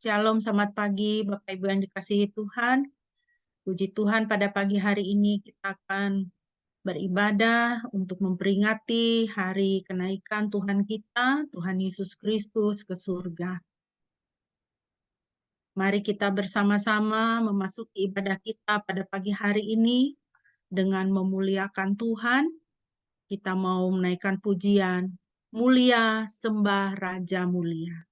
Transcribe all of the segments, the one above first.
Shalom, selamat pagi Bapak Ibu yang dikasihi Tuhan. Puji Tuhan, pada pagi hari ini kita akan beribadah untuk memperingati hari kenaikan Tuhan kita, Tuhan Yesus Kristus ke surga. Mari kita bersama-sama memasuki ibadah kita pada pagi hari ini dengan memuliakan Tuhan. Kita mau menaikkan pujian, mulia sembah Raja mulia.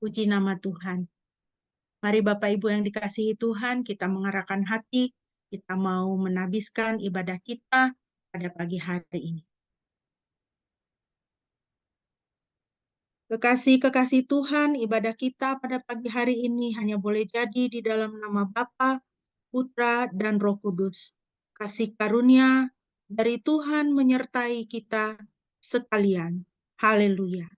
Puji nama Tuhan. Mari Bapak Ibu yang dikasihi Tuhan, kita mengarahkan hati kita mau menabiskan ibadah kita pada pagi hari ini. Kekasih-kekasih Tuhan, ibadah kita pada pagi hari ini hanya boleh jadi di dalam nama Bapa, Putra, dan Roh Kudus. Kasih karunia dari Tuhan menyertai kita sekalian. Haleluya.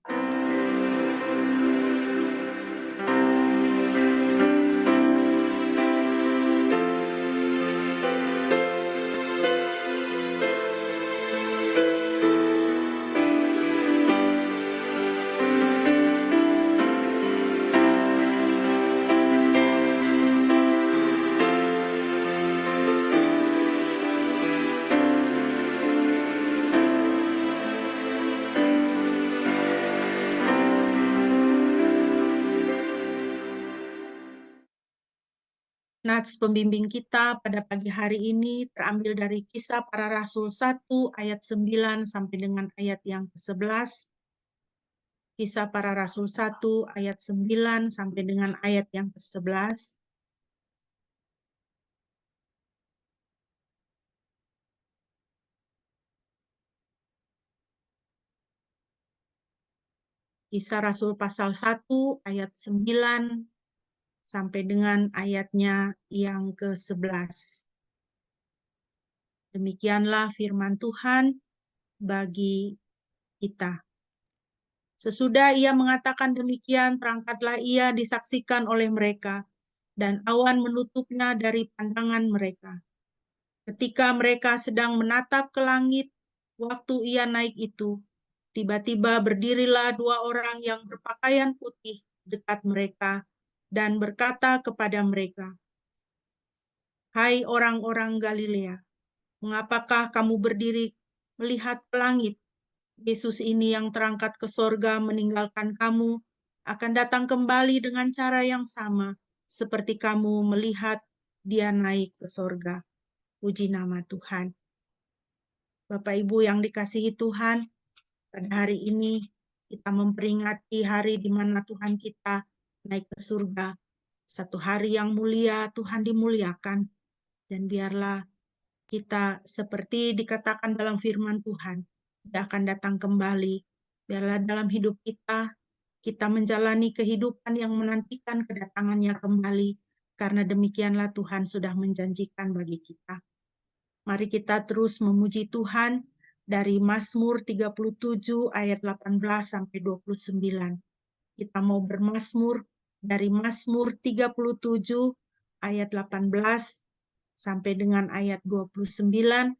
Nats pembimbing kita pada pagi hari ini terambil dari Kisah Para Rasul 1 ayat 9 sampai dengan ayat yang ke-11. Kisah Para Rasul 1 ayat 9 sampai dengan ayat yang ke-11. Kisah Rasul pasal 1 ayat 9 sampai dengan ayatnya yang ke-11. Demikianlah firman Tuhan bagi kita. Sesudah ia mengatakan demikian, terangkatlah ia disaksikan oleh mereka, dan awan menutupnya dari pandangan mereka. Ketika mereka sedang menatap ke langit, waktu ia naik itu, tiba-tiba berdirilah dua orang yang berpakaian putih dekat mereka, dan berkata kepada mereka, "Hai orang-orang Galilea, mengapakah kamu berdiri melihat ke langit? Yesus ini yang terangkat ke sorga meninggalkan kamu, akan datang kembali dengan cara yang sama, seperti kamu melihat dia naik ke sorga." Puji nama Tuhan. Bapak Ibu yang dikasihi Tuhan, pada hari ini kita memperingati hari di mana Tuhan kita naik ke surga. Satu hari yang mulia, Tuhan dimuliakan. Dan biarlah kita seperti dikatakan dalam firman Tuhan, Dia akan datang kembali. Biarlah dalam hidup kita menjalani kehidupan yang menantikan kedatangannya kembali, karena demikianlah Tuhan sudah menjanjikan bagi kita. Mari kita terus memuji Tuhan dari Mazmur 37 ayat 18 sampai 29. Kita mau bermazmur dari Mazmur 37 ayat 18 sampai dengan ayat 29,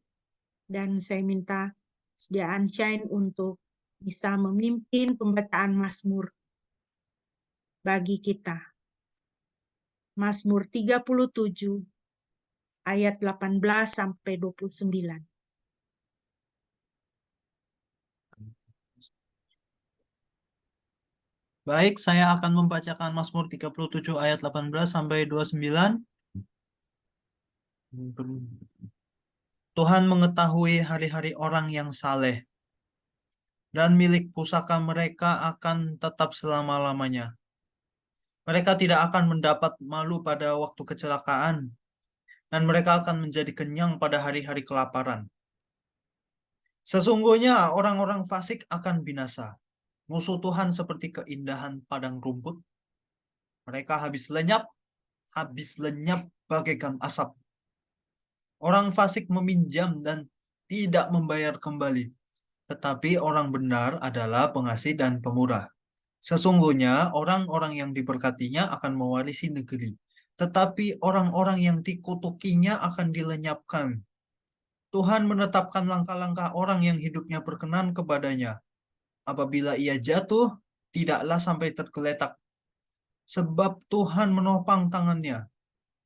dan saya minta sediaan Shine untuk bisa memimpin pembacaan Mazmur bagi kita. Mazmur 37 ayat 18 sampai 29. Baik, saya akan membacakan Mazmur 37 ayat 18 sampai 29. Tuhan mengetahui hari-hari orang yang saleh, dan milik pusaka mereka akan tetap selama-lamanya. Mereka tidak akan mendapat malu pada waktu kecelakaan, dan mereka akan menjadi kenyang pada hari-hari kelaparan. Sesungguhnya orang-orang fasik akan binasa. Musuh Tuhan seperti keindahan padang rumput. Mereka habis lenyap bagaikan asap. Orang fasik meminjam dan tidak membayar kembali, tetapi orang benar adalah pengasih dan pemurah. Sesungguhnya orang-orang yang diberkatinya akan mewarisi negeri, tetapi orang-orang yang dikutukinya akan dilenyapkan. Tuhan menetapkan langkah-langkah orang yang hidupnya berkenan kepadanya. Apabila ia jatuh, tidaklah sampai tergeletak, sebab Tuhan menopang tangannya.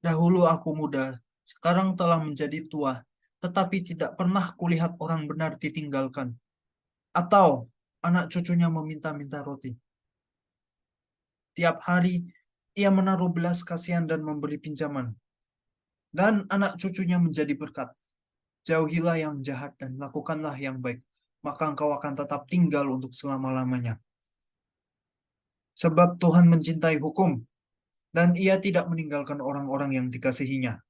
Dahulu aku muda, sekarang telah menjadi tua, tetapi tidak pernah kulihat orang benar ditinggalkan, atau anak cucunya meminta-minta roti. Tiap hari ia menaruh belas kasihan dan memberi pinjaman, dan anak cucunya menjadi berkat. Jauhilah yang jahat dan lakukanlah yang baik, maka engkau akan tetap tinggal untuk selama-lamanya. Sebab Tuhan mencintai hukum, dan ia tidak meninggalkan orang-orang yang dikasihinya.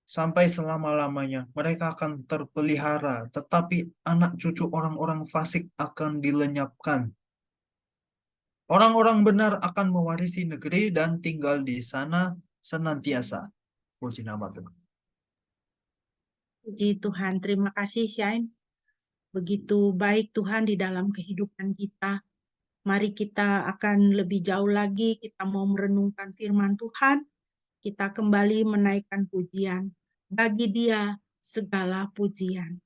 sampai selama-lamanya. Mereka akan terpelihara, tetapi anak cucu orang-orang fasik akan dilenyapkan. Orang-orang benar akan mewarisi negeri dan tinggal di sana senantiasa. Puji nama Tuhan. Puji Tuhan, terima kasih Shine. Begitu baik Tuhan di dalam kehidupan kita. Mari kita akan lebih jauh lagi, kita mau merenungkan firman Tuhan. Kita kembali menaikkan pujian. Bagi Dia segala pujian.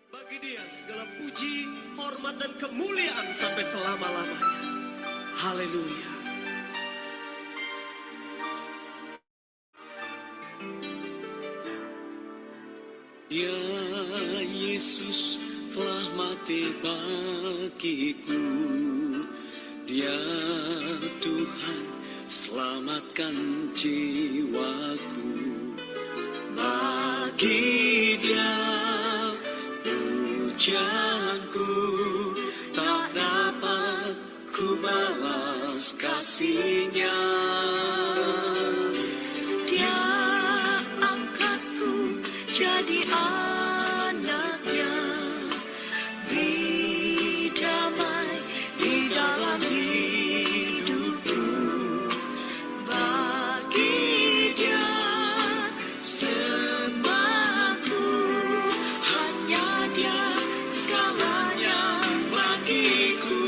Bagi Dia segala puji, hormat, dan kemuliaan sampai selama-lamanya. Haleluya. Ya Yesus telah mati bagiku. Dia Tuhan selamatkan jiwaku. Bagi Dia pujianku tak dapat ku balas kasih-Nya. Dia angkatku jadi anak-Nya, beri damai di dalam hidupku. Bagi Dia semuaku, hanya Dia segalanya bagiku.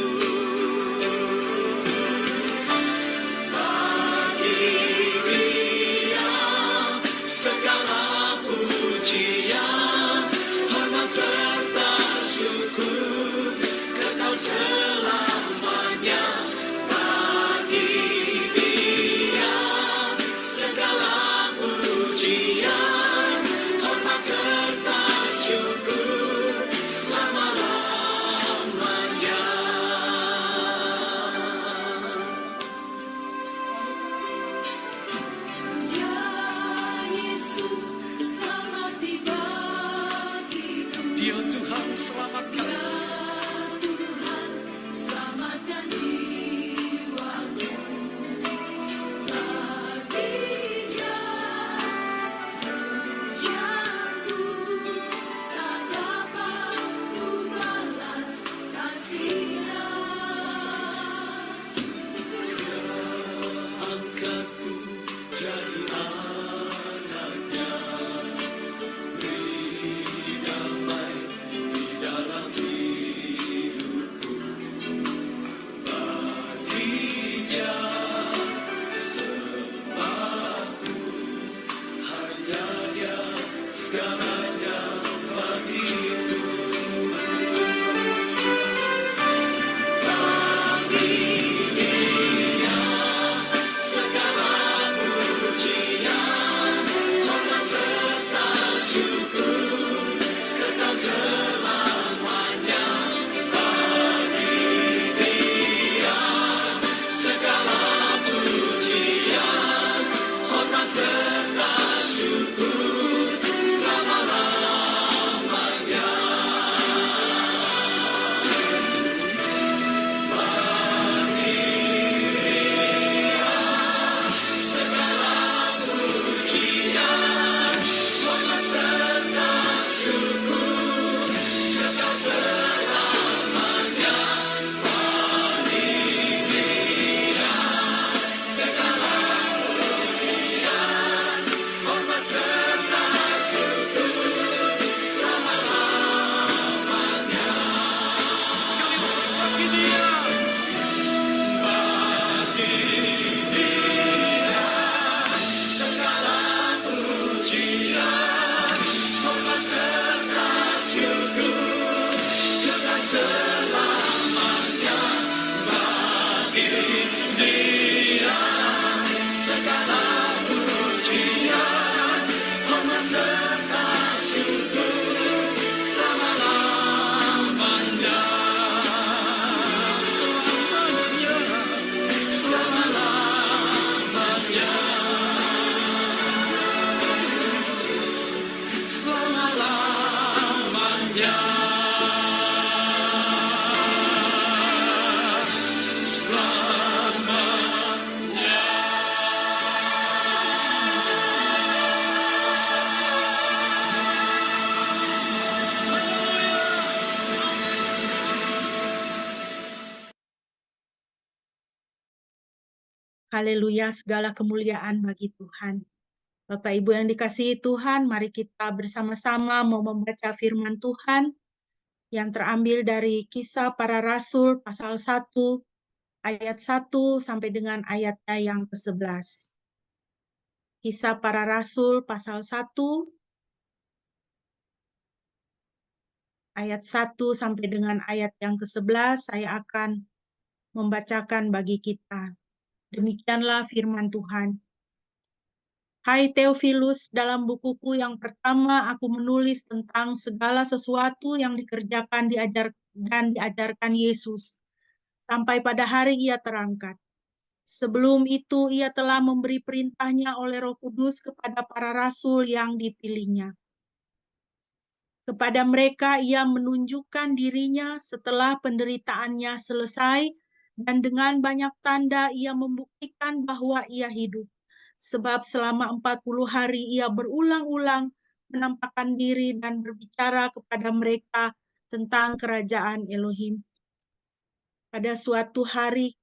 Haleluya, segala kemuliaan bagi Tuhan. Bapak Ibu yang dikasihi Tuhan, mari kita bersama-sama mau membaca firman Tuhan yang terambil dari Kisah Para Rasul pasal 1 ayat 1 sampai dengan ayatnya yang ke-11. Kisah Para Rasul pasal 1 ayat 1 sampai dengan ayat yang ke-11 saya akan membacakan bagi kita. Demikianlah firman Tuhan. Hai Theophilus, dalam bukuku yang pertama aku menulis tentang segala sesuatu yang dikerjakan dan diajarkan Yesus sampai pada hari ia terangkat. Sebelum itu ia telah memberi perintahnya oleh Roh Kudus kepada para rasul yang dipilihnya. Kepada mereka ia menunjukkan dirinya setelah penderitaannya selesai dan dengan banyak tanda ia membuktikan bahwa ia hidup. Sebab selama 40 hari ia berulang-ulang menampakkan diri dan berbicara kepada mereka tentang kerajaan Elohim. Pada suatu hari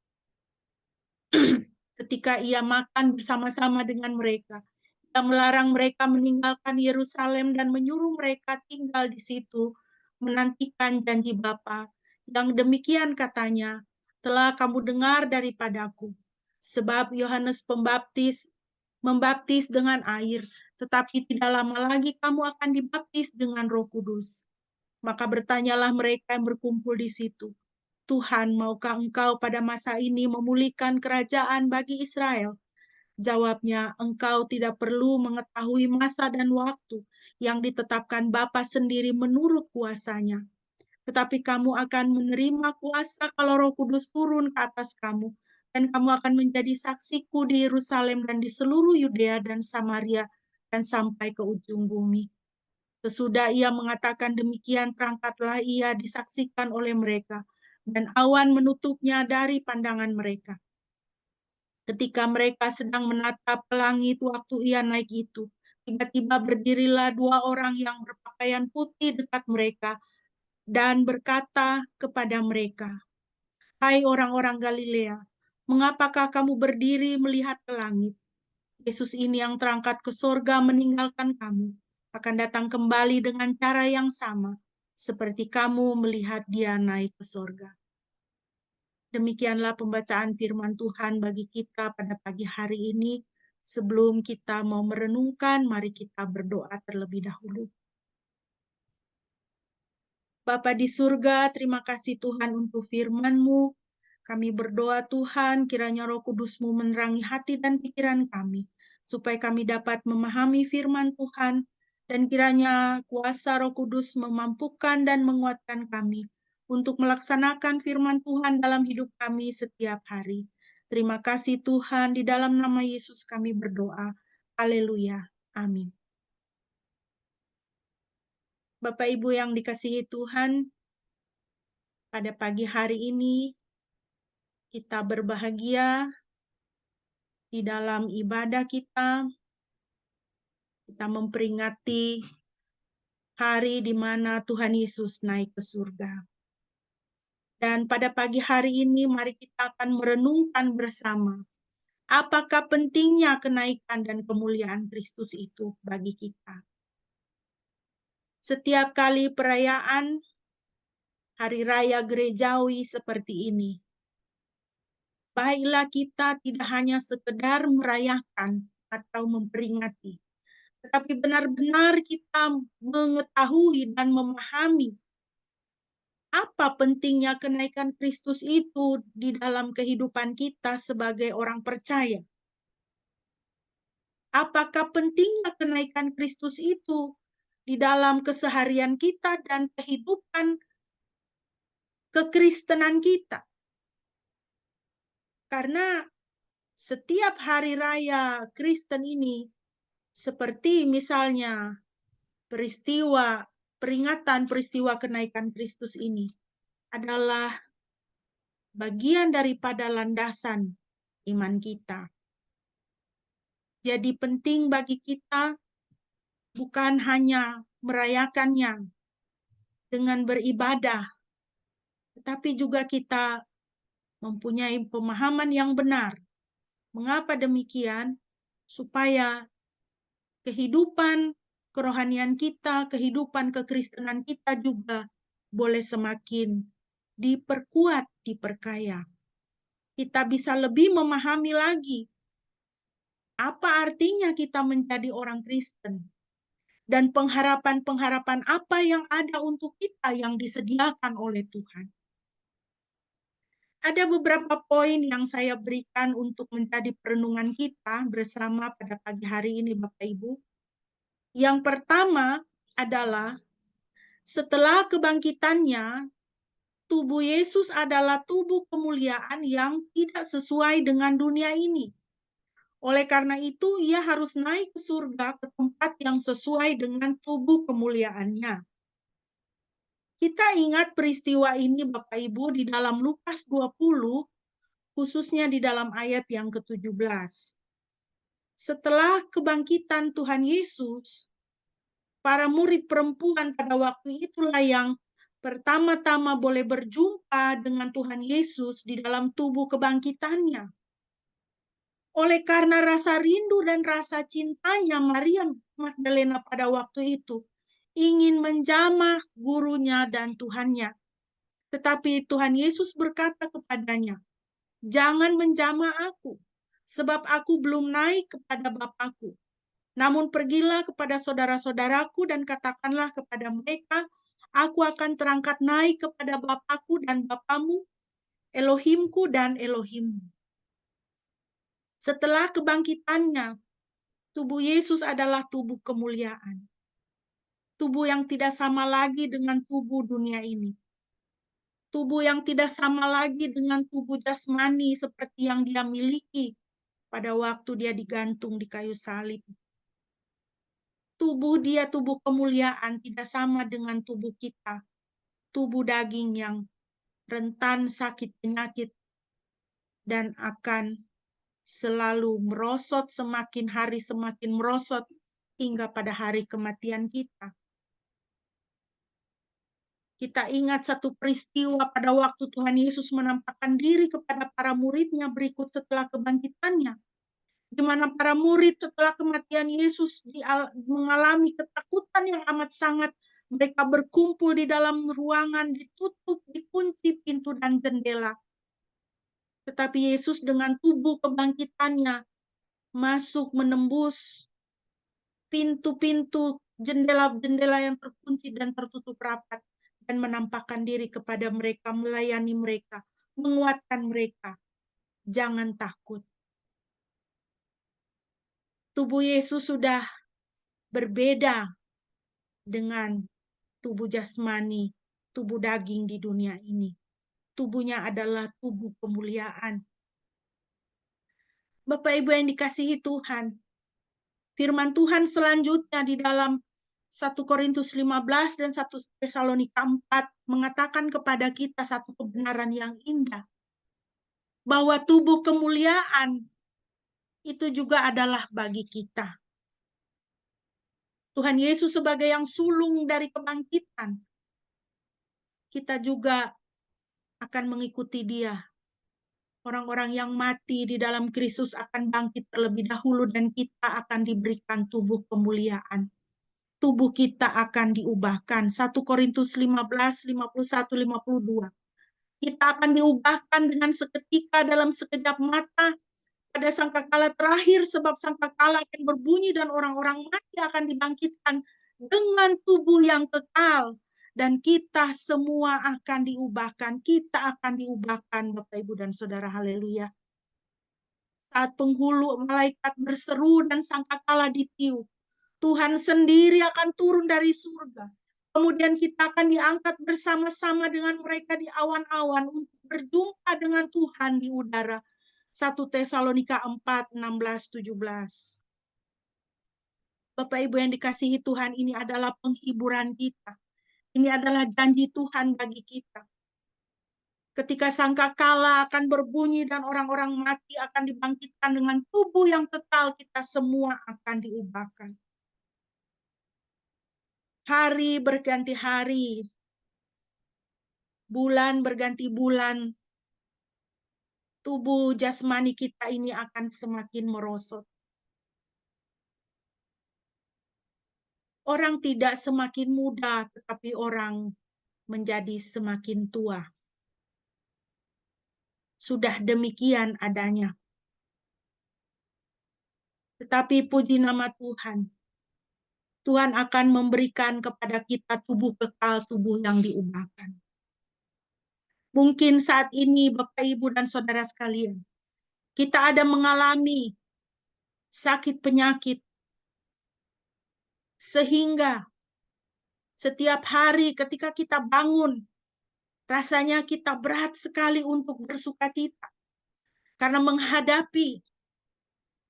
ketika ia makan bersama-sama dengan mereka, ia melarang mereka meninggalkan Yerusalem dan menyuruh mereka tinggal di situ, menantikan janji Bapa. Yang demikian katanya, telah kamu dengar daripadaku. Sebab Yohanes Pembaptis membaptis dengan air, tetapi tidak lama lagi kamu akan dibaptis dengan Roh Kudus. Maka bertanyalah mereka yang berkumpul di situ, Tuhan, maukah engkau pada masa ini memulihkan kerajaan bagi Israel? Jawabnya, engkau tidak perlu mengetahui masa dan waktu yang ditetapkan Bapa sendiri menurut kuasanya. Tetapi kamu akan menerima kuasa kalau Roh Kudus turun ke atas kamu, dan kamu akan menjadi saksiku di Yerusalem dan di seluruh Yudea dan Samaria dan sampai ke ujung bumi. Sesudah ia mengatakan demikian, terangkatlah ia disaksikan oleh mereka, dan awan menutupnya dari pandangan mereka. Ketika mereka sedang menatap ke langit waktu ia naik itu, tiba-tiba berdirilah 2 orang yang berpakaian putih dekat mereka dan berkata kepada mereka, Hai orang-orang Galilea, mengapakah kamu berdiri melihat ke langit? Yesus ini yang terangkat ke sorga meninggalkan kamu, akan datang kembali dengan cara yang sama, seperti kamu melihat dia naik ke sorga. Demikianlah pembacaan firman Tuhan bagi kita pada pagi hari ini. Sebelum kita mau merenungkan, mari kita berdoa terlebih dahulu. Bapa di surga, terima kasih Tuhan untuk firman-Mu. Kami berdoa Tuhan, kiranya Roh Kudus-Mu menerangi hati dan pikiran kami, supaya kami dapat memahami firman Tuhan, dan kiranya kuasa Roh Kudus memampukan dan menguatkan kami untuk melaksanakan firman Tuhan dalam hidup kami setiap hari. Terima kasih Tuhan, di dalam nama Yesus kami berdoa. Haleluya. Amin. Bapak Ibu yang dikasihi Tuhan, pada pagi hari ini kita berbahagia di dalam ibadah kita memperingati hari di mana Tuhan Yesus naik ke surga. Dan pada pagi hari ini mari kita akan merenungkan bersama, apakah pentingnya kenaikan dan kemuliaan Kristus itu bagi kita. Setiap kali perayaan hari raya gerejawi seperti ini, baiklah kita tidak hanya sekedar merayakan atau memperingati, tetapi benar-benar kita mengetahui dan memahami apa pentingnya kenaikan Kristus itu di dalam kehidupan kita sebagai orang percaya. Apakah pentingnya kenaikan Kristus itu di dalam keseharian kita dan kehidupan kekristenan kita. Karena setiap hari raya Kristen ini, seperti misalnya peringatan peristiwa kenaikan Kristus ini, adalah bagian daripada landasan iman kita. Jadi penting bagi kita bukan hanya merayakannya dengan beribadah, tetapi juga kita mempunyai pemahaman yang benar Mengapa demikian? Supaya kehidupan kerohanian kita, kehidupan kekristenan kita juga boleh semakin diperkuat, diperkaya. Kita bisa lebih memahami lagi apa artinya kita menjadi orang Kristen dan pengharapan-pengharapan apa yang ada untuk kita yang disediakan oleh Tuhan. Ada beberapa poin yang saya berikan untuk menjadi perenungan kita bersama pada pagi hari ini, Bapak Ibu. Yang pertama adalah setelah kebangkitannya, tubuh Yesus adalah tubuh kemuliaan yang tidak sesuai dengan dunia ini. Oleh karena itu, ia harus naik ke surga, ke tempat yang sesuai dengan tubuh kemuliaannya. Kita ingat peristiwa ini Bapak Ibu di dalam Lukas 20, khususnya di dalam ayat yang ke-17. Setelah kebangkitan Tuhan Yesus, para murid perempuan pada waktu itulah yang pertama-tama boleh berjumpa dengan Tuhan Yesus di dalam tubuh kebangkitannya. Oleh karena rasa rindu dan rasa cintanya, Maria Magdalena pada waktu itu ingin menjamah gurunya dan Tuhannya. Tetapi Tuhan Yesus berkata kepadanya, "Jangan menjamah aku, sebab aku belum naik kepada Bapakku. Namun pergilah kepada saudara-saudaraku dan katakanlah kepada mereka, aku akan terangkat naik kepada Bapakku dan Bapamu, Elohimku dan Elohimmu." Setelah kebangkitannya, tubuh Yesus adalah tubuh kemuliaan. Tubuh yang tidak sama lagi dengan tubuh dunia ini. Tubuh yang tidak sama lagi dengan tubuh jasmani seperti yang dia miliki pada waktu dia digantung di kayu salib. Tubuh dia, tubuh kemuliaan, tidak sama dengan tubuh kita. Tubuh daging yang rentan sakit penyakit dan akan selalu merosot, semakin hari semakin merosot hingga pada hari kematian kita. Kita ingat satu peristiwa pada waktu Tuhan Yesus menampakkan diri kepada para muridnya berikut setelah kebangkitannya, di mana para murid setelah kematian Yesus mengalami ketakutan yang amat sangat. Mereka berkumpul di dalam ruangan, ditutup, dikunci pintu dan jendela. Tetapi Yesus dengan tubuh kebangkitannya masuk menembus pintu-pintu, jendela-jendela yang terkunci dan tertutup rapat, dan menampakkan diri kepada mereka, melayani mereka, menguatkan mereka. Jangan takut. Tubuh Yesus sudah berbeda dengan tubuh jasmani, tubuh daging di dunia ini. Tubuhnya adalah tubuh kemuliaan. Bapak Ibu yang dikasihi Tuhan, firman Tuhan selanjutnya di dalam 1 Korintus 15 dan 1 Tesalonika 4 mengatakan kepada kita satu kebenaran yang indah. Bahwa tubuh kemuliaan itu juga adalah bagi kita. Tuhan Yesus sebagai yang sulung dari kebangkitan, kita juga akan mengikuti dia. Orang-orang yang mati di dalam Kristus akan bangkit terlebih dahulu dan kita akan diberikan tubuh kemuliaan. Tubuh kita akan diubahkan. 1 Korintus 15, 51, 52. Kita akan diubahkan dengan seketika dalam sekejap mata pada sangkakala terakhir, sebab sangkakala akan berbunyi dan orang-orang mati akan dibangkitkan dengan tubuh yang kekal. Dan kita semua akan diubahkan. Kita akan diubahkan, Bapak, Ibu, dan Saudara. Haleluya. Saat penghulu malaikat berseru dan sangkakala ditiup, Tuhan sendiri akan turun dari surga. Kemudian kita akan diangkat bersama-sama dengan mereka di awan-awan untuk berjumpa dengan Tuhan di udara. 1 Tesalonika 4, 16, 17. Bapak Ibu yang dikasihi Tuhan, ini adalah penghiburan kita. Ini adalah janji Tuhan bagi kita. Ketika sangkakala akan berbunyi dan orang-orang mati akan dibangkitkan dengan tubuh yang kekal, kita semua akan diubahkan. Hari berganti hari, bulan berganti bulan, tubuh jasmani kita ini akan semakin merosot. Orang tidak semakin muda, tetapi orang menjadi semakin tua. Sudah demikian adanya. Tetapi puji nama Tuhan, Tuhan akan memberikan kepada kita tubuh kekal, tubuh yang diubahkan. Mungkin saat ini Bapak, Ibu, dan Saudara sekalian, kita ada mengalami sakit penyakit, sehingga setiap hari ketika kita bangun, rasanya kita berat sekali untuk bersukacita. Karena menghadapi,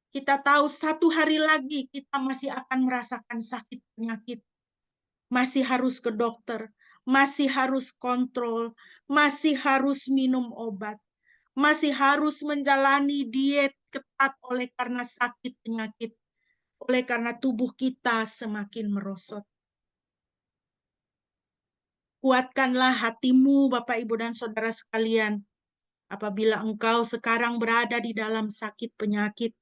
kita tahu satu hari lagi kita masih akan merasakan sakit penyakit. Masih harus ke dokter, masih harus kontrol, masih harus minum obat, masih harus menjalani diet ketat oleh karena sakit penyakit, oleh karena tubuh kita semakin merosot. Kuatkanlah hatimu, Bapak, Ibu, dan Saudara sekalian, apabila engkau sekarang berada di dalam sakit penyakit.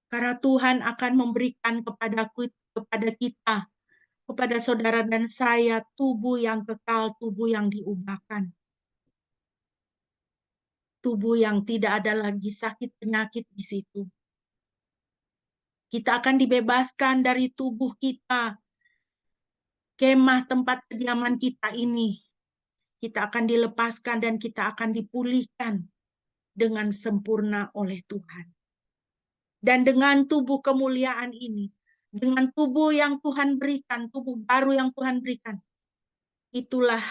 Karena Tuhan akan memberikan kepada kita, kepada saudara dan saya, tubuh yang kekal, tubuh yang diubahkan. Tubuh yang tidak ada lagi sakit penyakit di situ. Kita akan dibebaskan dari tubuh kita, kemah tempat kediaman kita ini. Kita akan dilepaskan dan kita akan dipulihkan dengan sempurna oleh Tuhan. Dan dengan tubuh kemuliaan ini, dengan tubuh yang Tuhan berikan, tubuh baru yang Tuhan berikan, itulah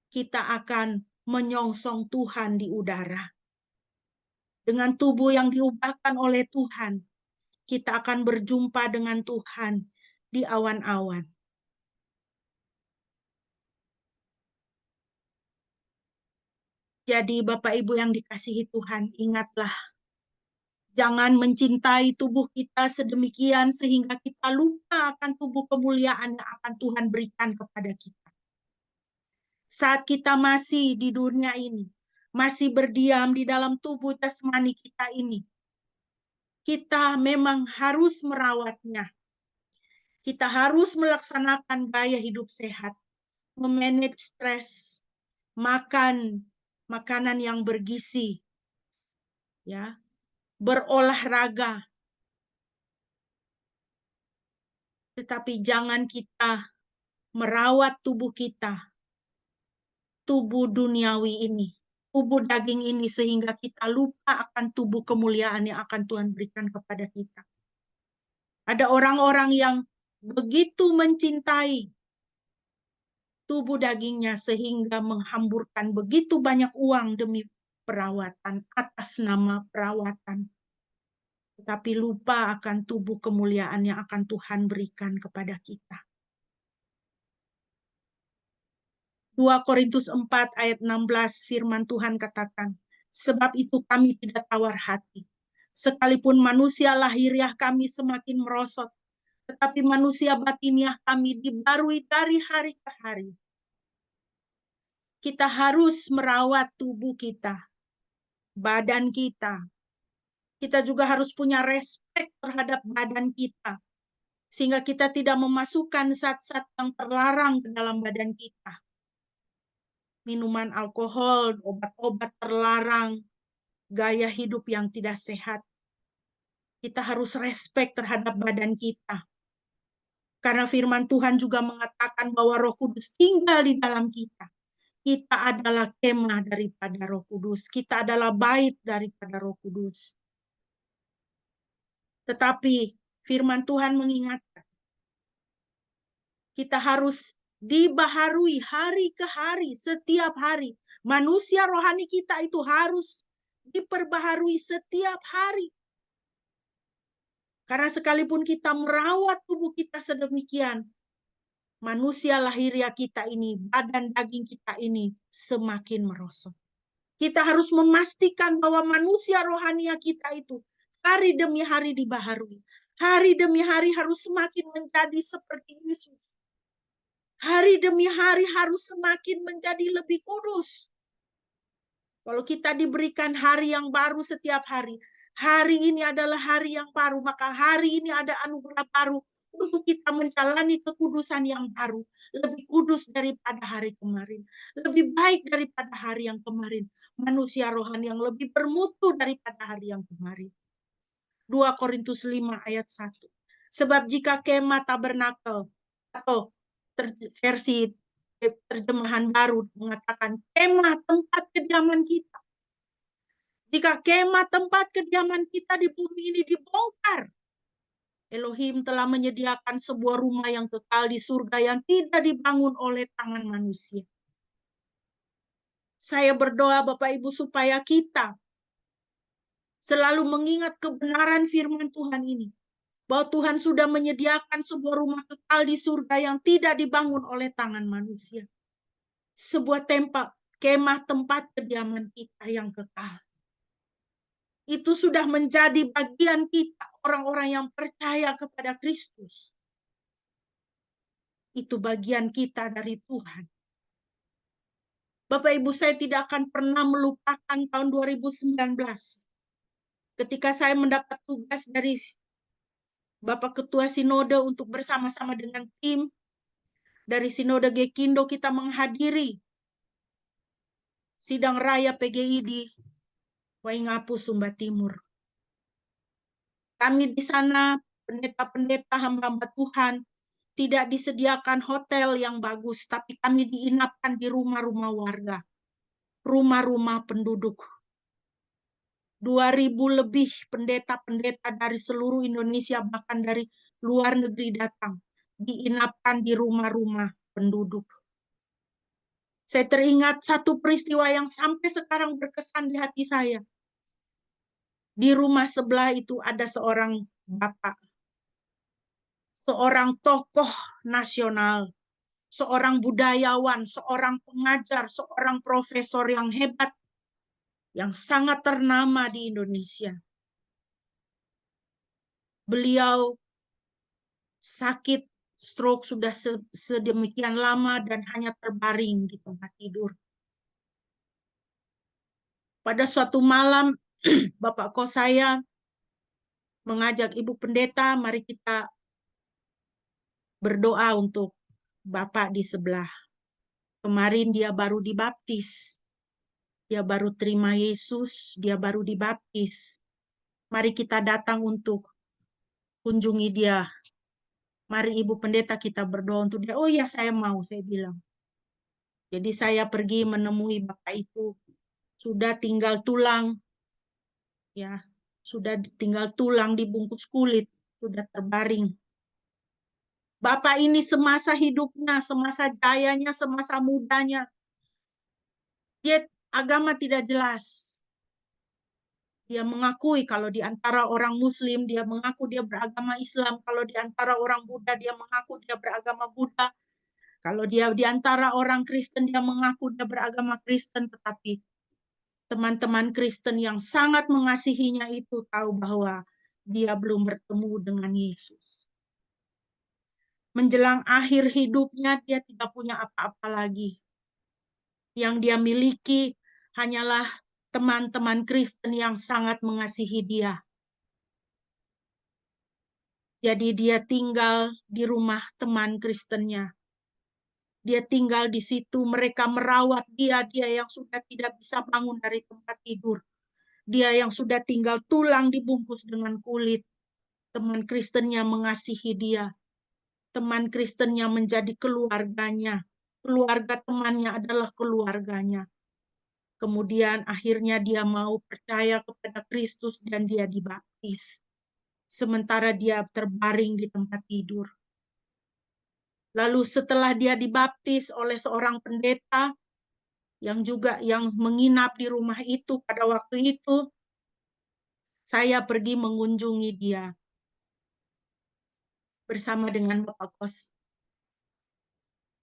kita akan menyongsong Tuhan di udara. Dengan tubuh yang diubahkan oleh Tuhan, kita akan berjumpa dengan Tuhan di awan-awan. Jadi Bapak Ibu yang dikasihi Tuhan, ingatlah, jangan mencintai tubuh kita sedemikian sehingga kita lupa akan tubuh kemuliaan yang akan Tuhan berikan kepada kita. Saat kita masih di dunia ini, masih berdiam di dalam tubuh jasmani kita ini, kita memang harus merawatnya. Kita harus melaksanakan gaya hidup sehat, memanage stres, makan makanan yang bergizi, ya, berolahraga. Tetapi jangan kita merawat tubuh kita, tubuh duniawi ini, tubuh daging ini, sehingga kita lupa akan tubuh kemuliaan yang akan Tuhan berikan kepada kita. Ada orang-orang yang begitu mencintai tubuh dagingnya sehingga menghamburkan begitu banyak uang demi perawatan, atas nama perawatan. Tetapi lupa akan tubuh kemuliaan yang akan Tuhan berikan kepada kita. 2 Korintus 4 ayat 16 firman Tuhan katakan, sebab itu kami tidak tawar hati. Sekalipun manusia lahiriah kami semakin merosot, tetapi manusia batiniah kami dibarui dari hari ke hari. Kita harus merawat tubuh kita, badan kita. Kita juga harus punya respek terhadap badan kita, sehingga kita tidak memasukkan zat-zat yang terlarang ke dalam badan kita. Minuman alkohol, obat-obat terlarang, gaya hidup yang tidak sehat. Kita harus respek terhadap badan kita. Karena firman Tuhan juga mengatakan bahwa Roh Kudus tinggal di dalam kita. Kita adalah kemah daripada Roh Kudus. Kita adalah bait daripada Roh Kudus. Tetapi firman Tuhan mengingatkan, kita harus dibaharui hari ke hari, setiap hari. Manusia rohani kita itu harus diperbaharui setiap hari. Karena sekalipun kita merawat tubuh kita sedemikian, manusia lahiriah kita ini, badan daging kita ini semakin merosot. Kita harus memastikan bahwa manusia rohania kita itu hari demi hari dibaharui. Hari demi hari harus semakin menjadi seperti Yesus. Hari demi hari harus semakin menjadi lebih kudus. Kalau kita diberikan hari yang baru setiap hari, hari ini adalah hari yang baru, maka hari ini ada anugerah baru untuk kita menjalani kekudusan yang baru, lebih kudus daripada hari kemarin, lebih baik daripada hari yang kemarin, manusia rohani yang lebih bermutu daripada hari yang kemarin. 2 Korintus 5 ayat 1. Sebab jika kemah tabernakel atau versi terjemahan baru mengatakan kemah tempat kediaman kita. Jika kemah tempat kediaman kita di bumi ini dibongkar, Elohim telah menyediakan sebuah rumah yang kekal di surga yang tidak dibangun oleh tangan manusia. Saya berdoa Bapak Ibu supaya kita selalu mengingat kebenaran firman Tuhan ini. Bahwa Tuhan sudah menyediakan sebuah rumah kekal di surga yang tidak dibangun oleh tangan manusia. Sebuah kemah tempat kediaman kita yang kekal. Itu sudah menjadi bagian kita, orang-orang yang percaya kepada Kristus. Itu bagian kita dari Tuhan. Bapak Ibu, saya tidak akan pernah melupakan tahun 2019. Ketika saya mendapat tugas dari Bapak Ketua Sinode untuk bersama-sama dengan tim dari Sinode Gekindo kita menghadiri sidang raya PGI di Waingapu, Sumba Timur. Kami di sana, pendeta-pendeta hamba-hamba Tuhan, tidak disediakan hotel yang bagus, tapi kami diinapkan di rumah-rumah warga, rumah-rumah penduduk. 2.000 lebih pendeta-pendeta dari seluruh Indonesia, bahkan dari luar negeri datang, diinapkan di rumah-rumah penduduk. Saya teringat satu peristiwa yang sampai sekarang berkesan di hati saya. Di rumah sebelah itu ada seorang bapak, seorang tokoh nasional, seorang budayawan, seorang pengajar, seorang profesor yang hebat, yang sangat ternama di Indonesia. Beliau sakit stroke sudah sedemikian lama dan hanya terbaring di tempat tidur. Pada suatu malam, Bapak kos saya mengajak Ibu Pendeta, mari kita berdoa untuk Bapak di sebelah. Kemarin dia baru dibaptis. Dia baru terima Yesus, dia baru dibaptis. Mari kita datang untuk kunjungi dia. Mari Ibu Pendeta kita berdoa untuk dia. Oh ya, saya mau, saya bilang. Jadi saya pergi menemui Bapak itu. Sudah tinggal tulang. Ya, sudah tinggal tulang dibungkus kulit. Sudah terbaring. Bapak ini semasa hidupnya, semasa jayanya, semasa mudanya, dia agama tidak jelas. Dia mengakui kalau di antara orang Muslim, dia mengaku dia beragama Islam. Kalau di antara orang Buddha, dia mengaku dia beragama Buddha. Kalau dia di antara orang Kristen, dia mengaku dia beragama Kristen. Tetapi teman-teman Kristen yang sangat mengasihinya itu tahu bahwa dia belum bertemu dengan Yesus. Menjelang akhir hidupnya, dia tidak punya apa-apa lagi. Yang dia miliki hanyalah teman-teman Kristen yang sangat mengasihi dia. Jadi dia tinggal di rumah teman Kristennya. Dia tinggal di situ, mereka merawat dia yang sudah tidak bisa bangun dari tempat tidur. Dia yang sudah tinggal tulang dibungkus dengan kulit. Teman Kristennya mengasihi dia. Teman Kristennya menjadi keluarganya. Keluarga temannya adalah keluarganya. Kemudian akhirnya dia mau percaya kepada Kristus dan dia dibaptis. Sementara dia terbaring di tempat tidur. Lalu setelah dia dibaptis oleh seorang pendeta yang menginap di rumah itu pada waktu itu, saya pergi mengunjungi dia bersama dengan Bapak kos.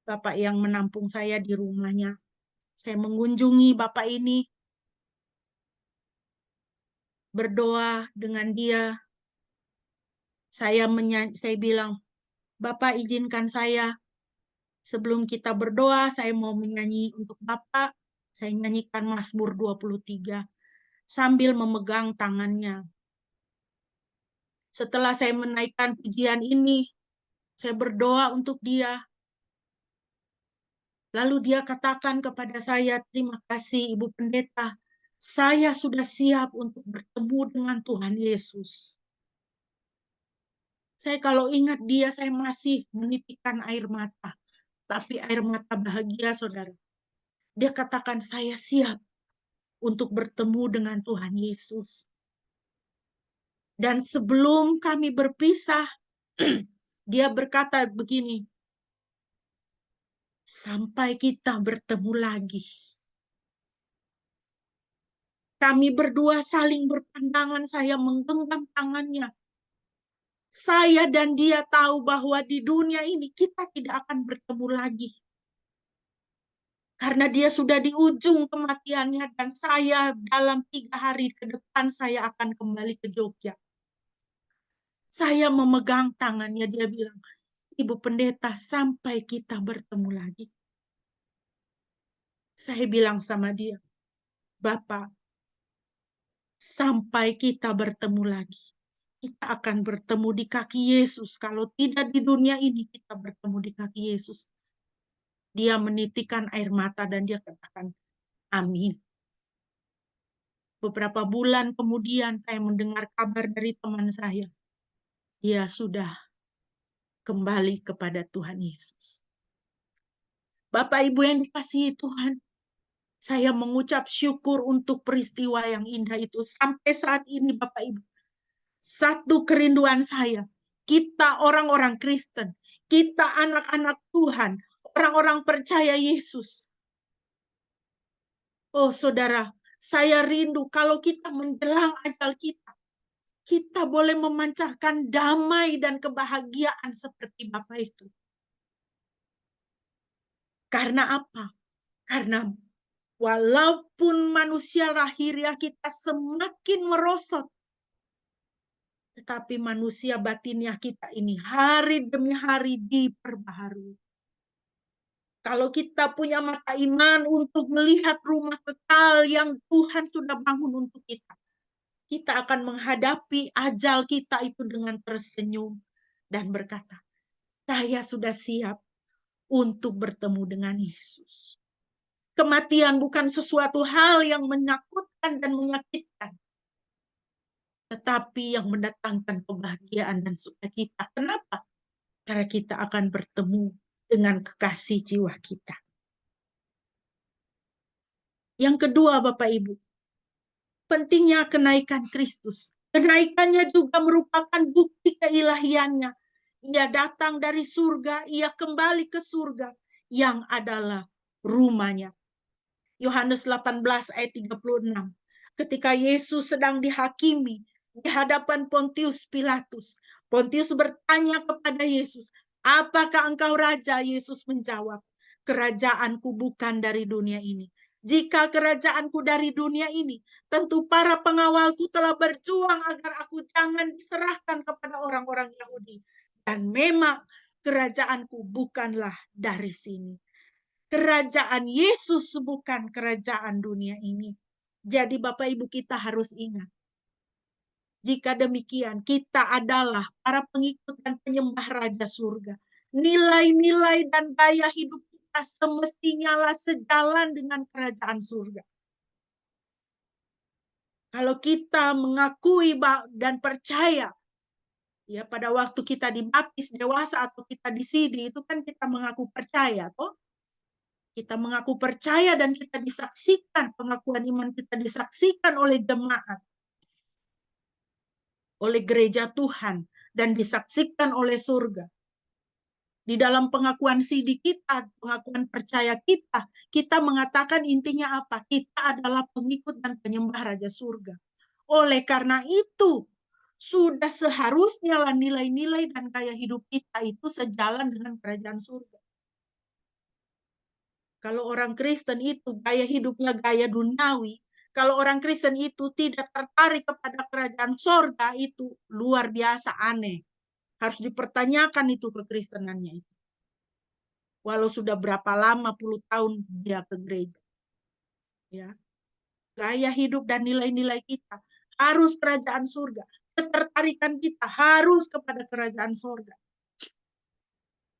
Bapak yang menampung saya di rumahnya. Saya mengunjungi Bapak ini, berdoa dengan dia. Saya bilang, Bapak izinkan saya, sebelum kita berdoa, saya mau menyanyi untuk Bapak. Saya nyanyikan Mazmur 23 sambil memegang tangannya. Setelah saya menaikkan pujian ini, saya berdoa untuk dia. Lalu dia katakan kepada saya, terima kasih Ibu Pendeta, saya sudah siap untuk bertemu dengan Tuhan Yesus. Saya kalau ingat dia, saya masih menitikkan air mata. Tapi air mata bahagia, saudara. Dia katakan, saya siap untuk bertemu dengan Tuhan Yesus. Dan sebelum kami berpisah, dia berkata begini, sampai kita bertemu lagi. Kami berdua saling berpandangan, saya menggenggam tangannya. Saya dan dia tahu bahwa di dunia ini kita tidak akan bertemu lagi. Karena dia sudah di ujung kematiannya dan saya dalam 3 hari ke depan saya akan kembali ke Jogja. Saya memegang tangannya, dia bilang, Ibu Pendeta, sampai kita bertemu lagi. Saya bilang sama dia, Bapak, sampai kita bertemu lagi. Kita akan bertemu di kaki Yesus. Kalau tidak di dunia ini, kita bertemu di kaki Yesus. Dia menitikkan air mata dan dia katakan, amin. Beberapa bulan kemudian saya mendengar kabar dari teman saya. Dia sudah kembali kepada Tuhan Yesus. Bapak Ibu yang dikasihi Tuhan, saya mengucap syukur untuk peristiwa yang indah itu. Sampai saat ini Bapak Ibu, satu kerinduan saya, kita orang-orang Kristen, kita anak-anak Tuhan, orang-orang percaya Yesus. Oh saudara, saya rindu kalau kita menjelang ajal kita boleh memancarkan damai dan kebahagiaan seperti Bapak itu. Karena apa? Karena walaupun manusia lahiriah kita semakin merosot, tetapi manusia batiniah kita ini hari demi hari diperbaharui. Kalau kita punya mata iman untuk melihat rumah kekal yang Tuhan sudah bangun untuk kita, kita akan menghadapi ajal kita itu dengan tersenyum dan berkata, saya sudah siap untuk bertemu dengan Yesus. Kematian bukan sesuatu hal yang menakutkan dan menyakitkan, tetapi yang mendatangkan kebahagiaan dan sukacita. Kenapa? Karena kita akan bertemu dengan kekasih jiwa kita. Yang kedua, Bapak Ibu, pentingnya kenaikan Kristus. Kenaikannya juga merupakan bukti keilahiannya. Ia datang dari surga, ia kembali ke surga yang adalah rumahnya. Yohanes 18 ayat 36. Ketika Yesus sedang dihakimi di hadapan Pontius Pilatus, Pontius bertanya kepada Yesus, apakah engkau raja? Yesus menjawab, kerajaanku bukan dari dunia ini. Jika kerajaanku dari dunia ini, tentu para pengawalku telah berjuang agar aku jangan diserahkan kepada orang-orang Yahudi. Dan memang kerajaanku bukanlah dari sini. Kerajaan Yesus bukan kerajaan dunia ini. Jadi Bapak Ibu kita harus ingat. Jika demikian, kita adalah para pengikut dan penyembah Raja Surga. Nilai-nilai dan gaya hidup kita semestinya lah sejalan dengan kerajaan surga. Kalau kita mengakui dan percaya, ya pada waktu kita dibaptis dewasa atau kita disidi, itu kan kita mengaku percaya, toh? Kita mengaku percaya dan kita disaksikan, pengakuan iman kita disaksikan oleh jemaat, oleh gereja Tuhan, dan disaksikan oleh surga. Di dalam pengakuan sidi kita, pengakuan percaya kita mengatakan intinya apa? Kita adalah pengikut dan penyembah Raja Surga. Oleh karena itu, sudah seharusnya lah nilai-nilai dan gaya hidup kita itu sejalan dengan kerajaan surga. Kalau orang Kristen itu gaya hidupnya gaya duniawi, kalau orang Kristen itu tidak tertarik kepada kerajaan surga, itu luar biasa aneh. Harus dipertanyakan itu kekristenannya itu. Walau sudah berapa lama puluh tahun dia ke gereja. Ya, gaya hidup dan nilai-nilai kita harus kerajaan surga. Ketertarikan kita harus kepada kerajaan surga.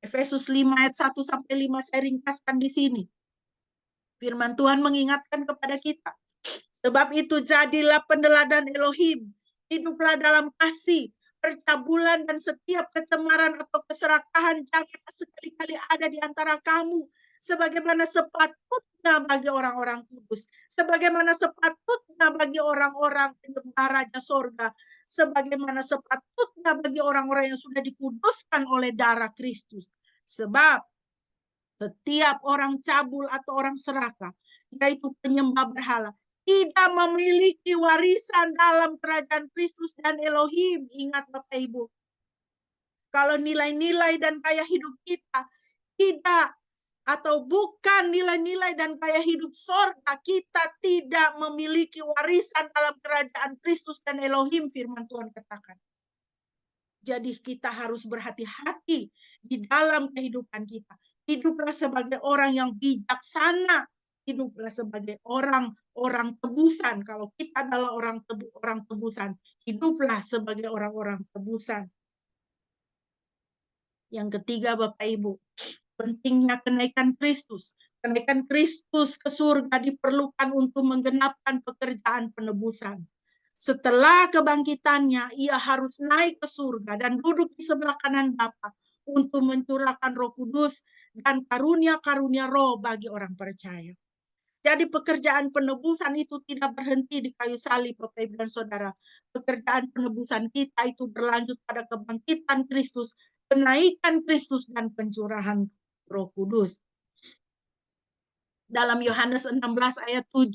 Efesus 5 ayat 1 sampai 5 saya ringkaskan di sini. Firman Tuhan mengingatkan kepada kita. Sebab itu jadilah peneladan Elohim. Hiduplah dalam kasih, percabulan dan setiap kecemaran atau keserakahan jangan sekali-kali ada di antara kamu. Sebagaimana sepatutnya bagi orang-orang kudus. Sebagaimana sepatutnya bagi orang-orang penyembah Raja Sorga. Sebagaimana sepatutnya bagi orang-orang yang sudah dikuduskan oleh darah Kristus. Sebab setiap orang cabul atau orang serakah, yaitu penyembah berhala, tidak memiliki warisan dalam kerajaan Kristus dan Elohim. Ingat Bapak Ibu, kalau nilai-nilai dan gaya hidup kita tidak atau bukan nilai-nilai dan gaya hidup sorga, kita tidak memiliki warisan dalam kerajaan Kristus dan Elohim, firman Tuhan katakan. Jadi kita harus berhati-hati di dalam kehidupan kita. Hiduplah sebagai orang yang bijaksana. Hiduplah sebagai orang tebusan. Kalau kita adalah orang tebusan, hiduplah sebagai orang-orang tebusan. Yang ketiga, Bapak Ibu, pentingnya kenaikan Kristus. Kenaikan Kristus ke surga diperlukan untuk menggenapkan pekerjaan penebusan. Setelah kebangkitannya, ia harus naik ke surga dan duduk di sebelah kanan Bapa untuk mencurahkan Roh Kudus dan karunia-karunia roh bagi orang percaya. Jadi pekerjaan penebusan itu tidak berhenti di kayu salib, Bapak Ibu dan Saudara. Pekerjaan penebusan kita itu berlanjut pada kebangkitan Kristus, kenaikan Kristus, dan pencurahan Roh Kudus. Dalam Yohanes 16 ayat 7,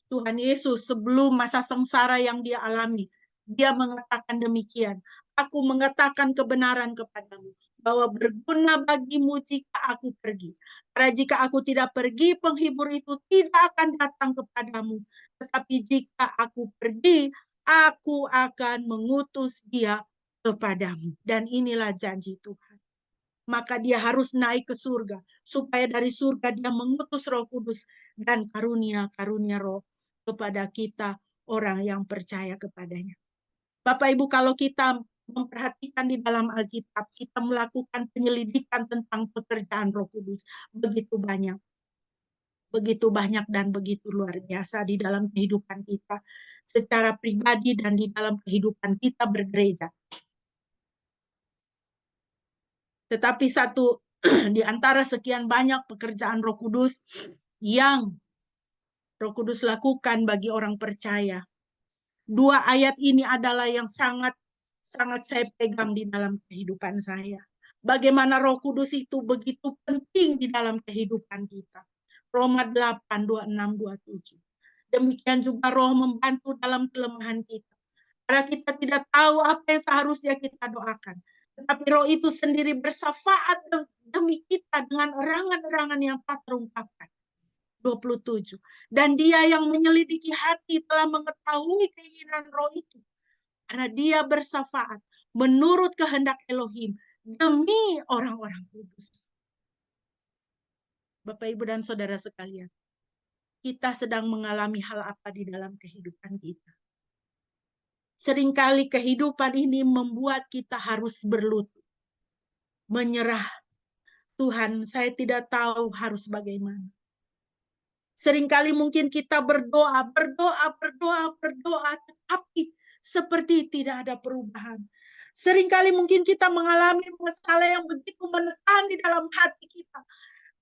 Tuhan Yesus sebelum masa sengsara yang dia alami, dia mengatakan demikian, aku mengatakan kebenaran kepadamu, bahwa berguna bagimu jika aku pergi. Karena jika aku tidak pergi, penghibur itu tidak akan datang kepadamu. Tetapi jika aku pergi, aku akan mengutus dia kepadamu. Dan inilah janji Tuhan. Maka dia harus naik ke surga, supaya dari surga dia mengutus Roh Kudus dan karunia-karunia roh kepada kita, orang yang percaya kepadanya. Bapak Ibu, kalau kita memperhatikan di dalam Alkitab, kita melakukan penyelidikan tentang pekerjaan Roh Kudus, begitu banyak dan begitu luar biasa di dalam kehidupan kita secara pribadi dan di dalam kehidupan kita bergereja. Tetapi satu di antara sekian banyak pekerjaan Roh Kudus yang Roh Kudus lakukan bagi orang percaya. Dua ayat ini adalah yang sangat saya pegang di dalam kehidupan saya. Bagaimana Roh Kudus itu begitu penting di dalam kehidupan kita. Roma 8, 26, 27. Demikian juga Roh membantu dalam kelemahan kita. Karena kita tidak tahu apa yang seharusnya kita doakan. Tetapi Roh itu sendiri bersafaat demi kita dengan erangan-erangan yang tak terungkapkan. 27. Dan dia yang menyelidiki hati telah mengetahui keinginan Roh itu. Karena dia bersafaat menurut kehendak Elohim demi orang-orang kudus. Bapak, Ibu, dan Saudara sekalian, kita sedang mengalami hal apa di dalam kehidupan kita? Seringkali kehidupan ini membuat kita harus berlutut, menyerah. Tuhan, saya tidak tahu harus bagaimana. Seringkali mungkin kita berdoa, tetapi seperti tidak ada perubahan. Seringkali mungkin kita mengalami masalah yang begitu menekan di dalam hati kita.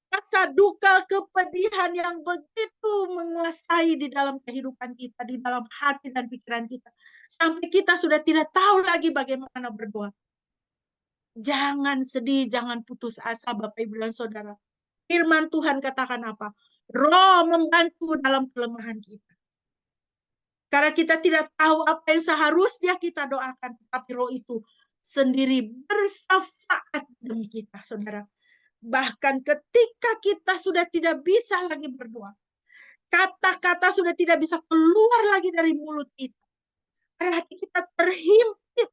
Rasa duka, kepedihan yang begitu menguasai di dalam kehidupan kita, di dalam hati dan pikiran kita. Sampai kita sudah tidak tahu lagi bagaimana berdoa. Jangan sedih, jangan putus asa Bapak, Ibu, dan Saudara. Firman Tuhan katakan apa? Roh membantu dalam kelemahan kita. Karena kita tidak tahu apa yang seharusnya kita doakan, tetapi Roh itu sendiri bersafaat demi kita, Saudara. Bahkan ketika kita sudah tidak bisa lagi berdoa, kata-kata sudah tidak bisa keluar lagi dari mulut kita, karena hati kita terhimpit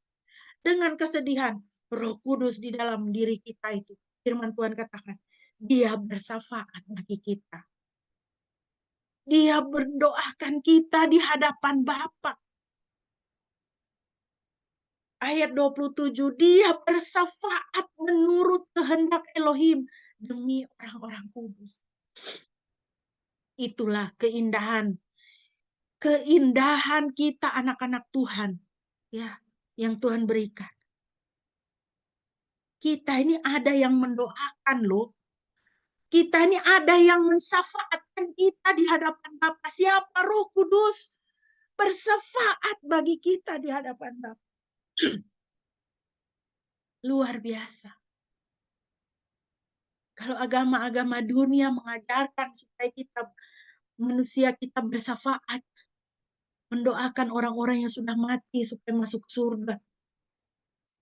dengan kesedihan, Roh Kudus di dalam diri kita itu, firman Tuhan katakan, dia bersafaat bagi kita. Dia mendoakan kita di hadapan Bapa. Ayat 27, dia bersafaat menurut kehendak Elohim demi orang-orang kudus. Itulah keindahan kita anak-anak Tuhan, ya, yang Tuhan berikan. Kita ini ada yang mendoakan loh. Kita ini ada yang mensafaatkan kita di hadapan Bapa. Siapa? Roh Kudus bersafaat bagi kita di hadapan Bapa. Luar biasa. Kalau agama-agama dunia mengajarkan supaya manusia kita bersafaat, mendoakan orang-orang yang sudah mati supaya masuk surga,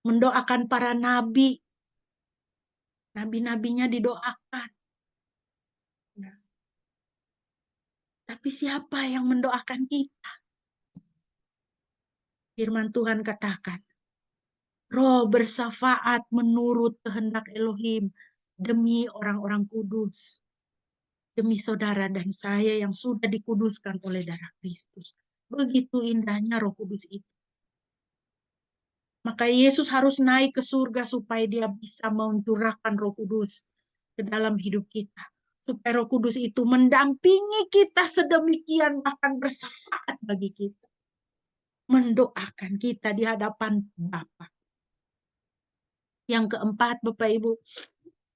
mendoakan para nabi, nabi-nabinya didoakan. Nah, tapi siapa yang mendoakan kita? Firman Tuhan katakan, Roh bersafaat menurut kehendak Elohim demi orang-orang kudus, demi saudara dan saya yang sudah dikuduskan oleh darah Kristus. Begitu indahnya Roh Kudus itu. Maka Yesus harus naik ke surga supaya dia bisa mencurahkan Roh Kudus ke dalam hidup kita. Supaya Roh Kudus itu mendampingi kita sedemikian, bahkan bersafaat bagi kita. Mendoakan kita di hadapan Bapa. Yang keempat, Bapak Ibu,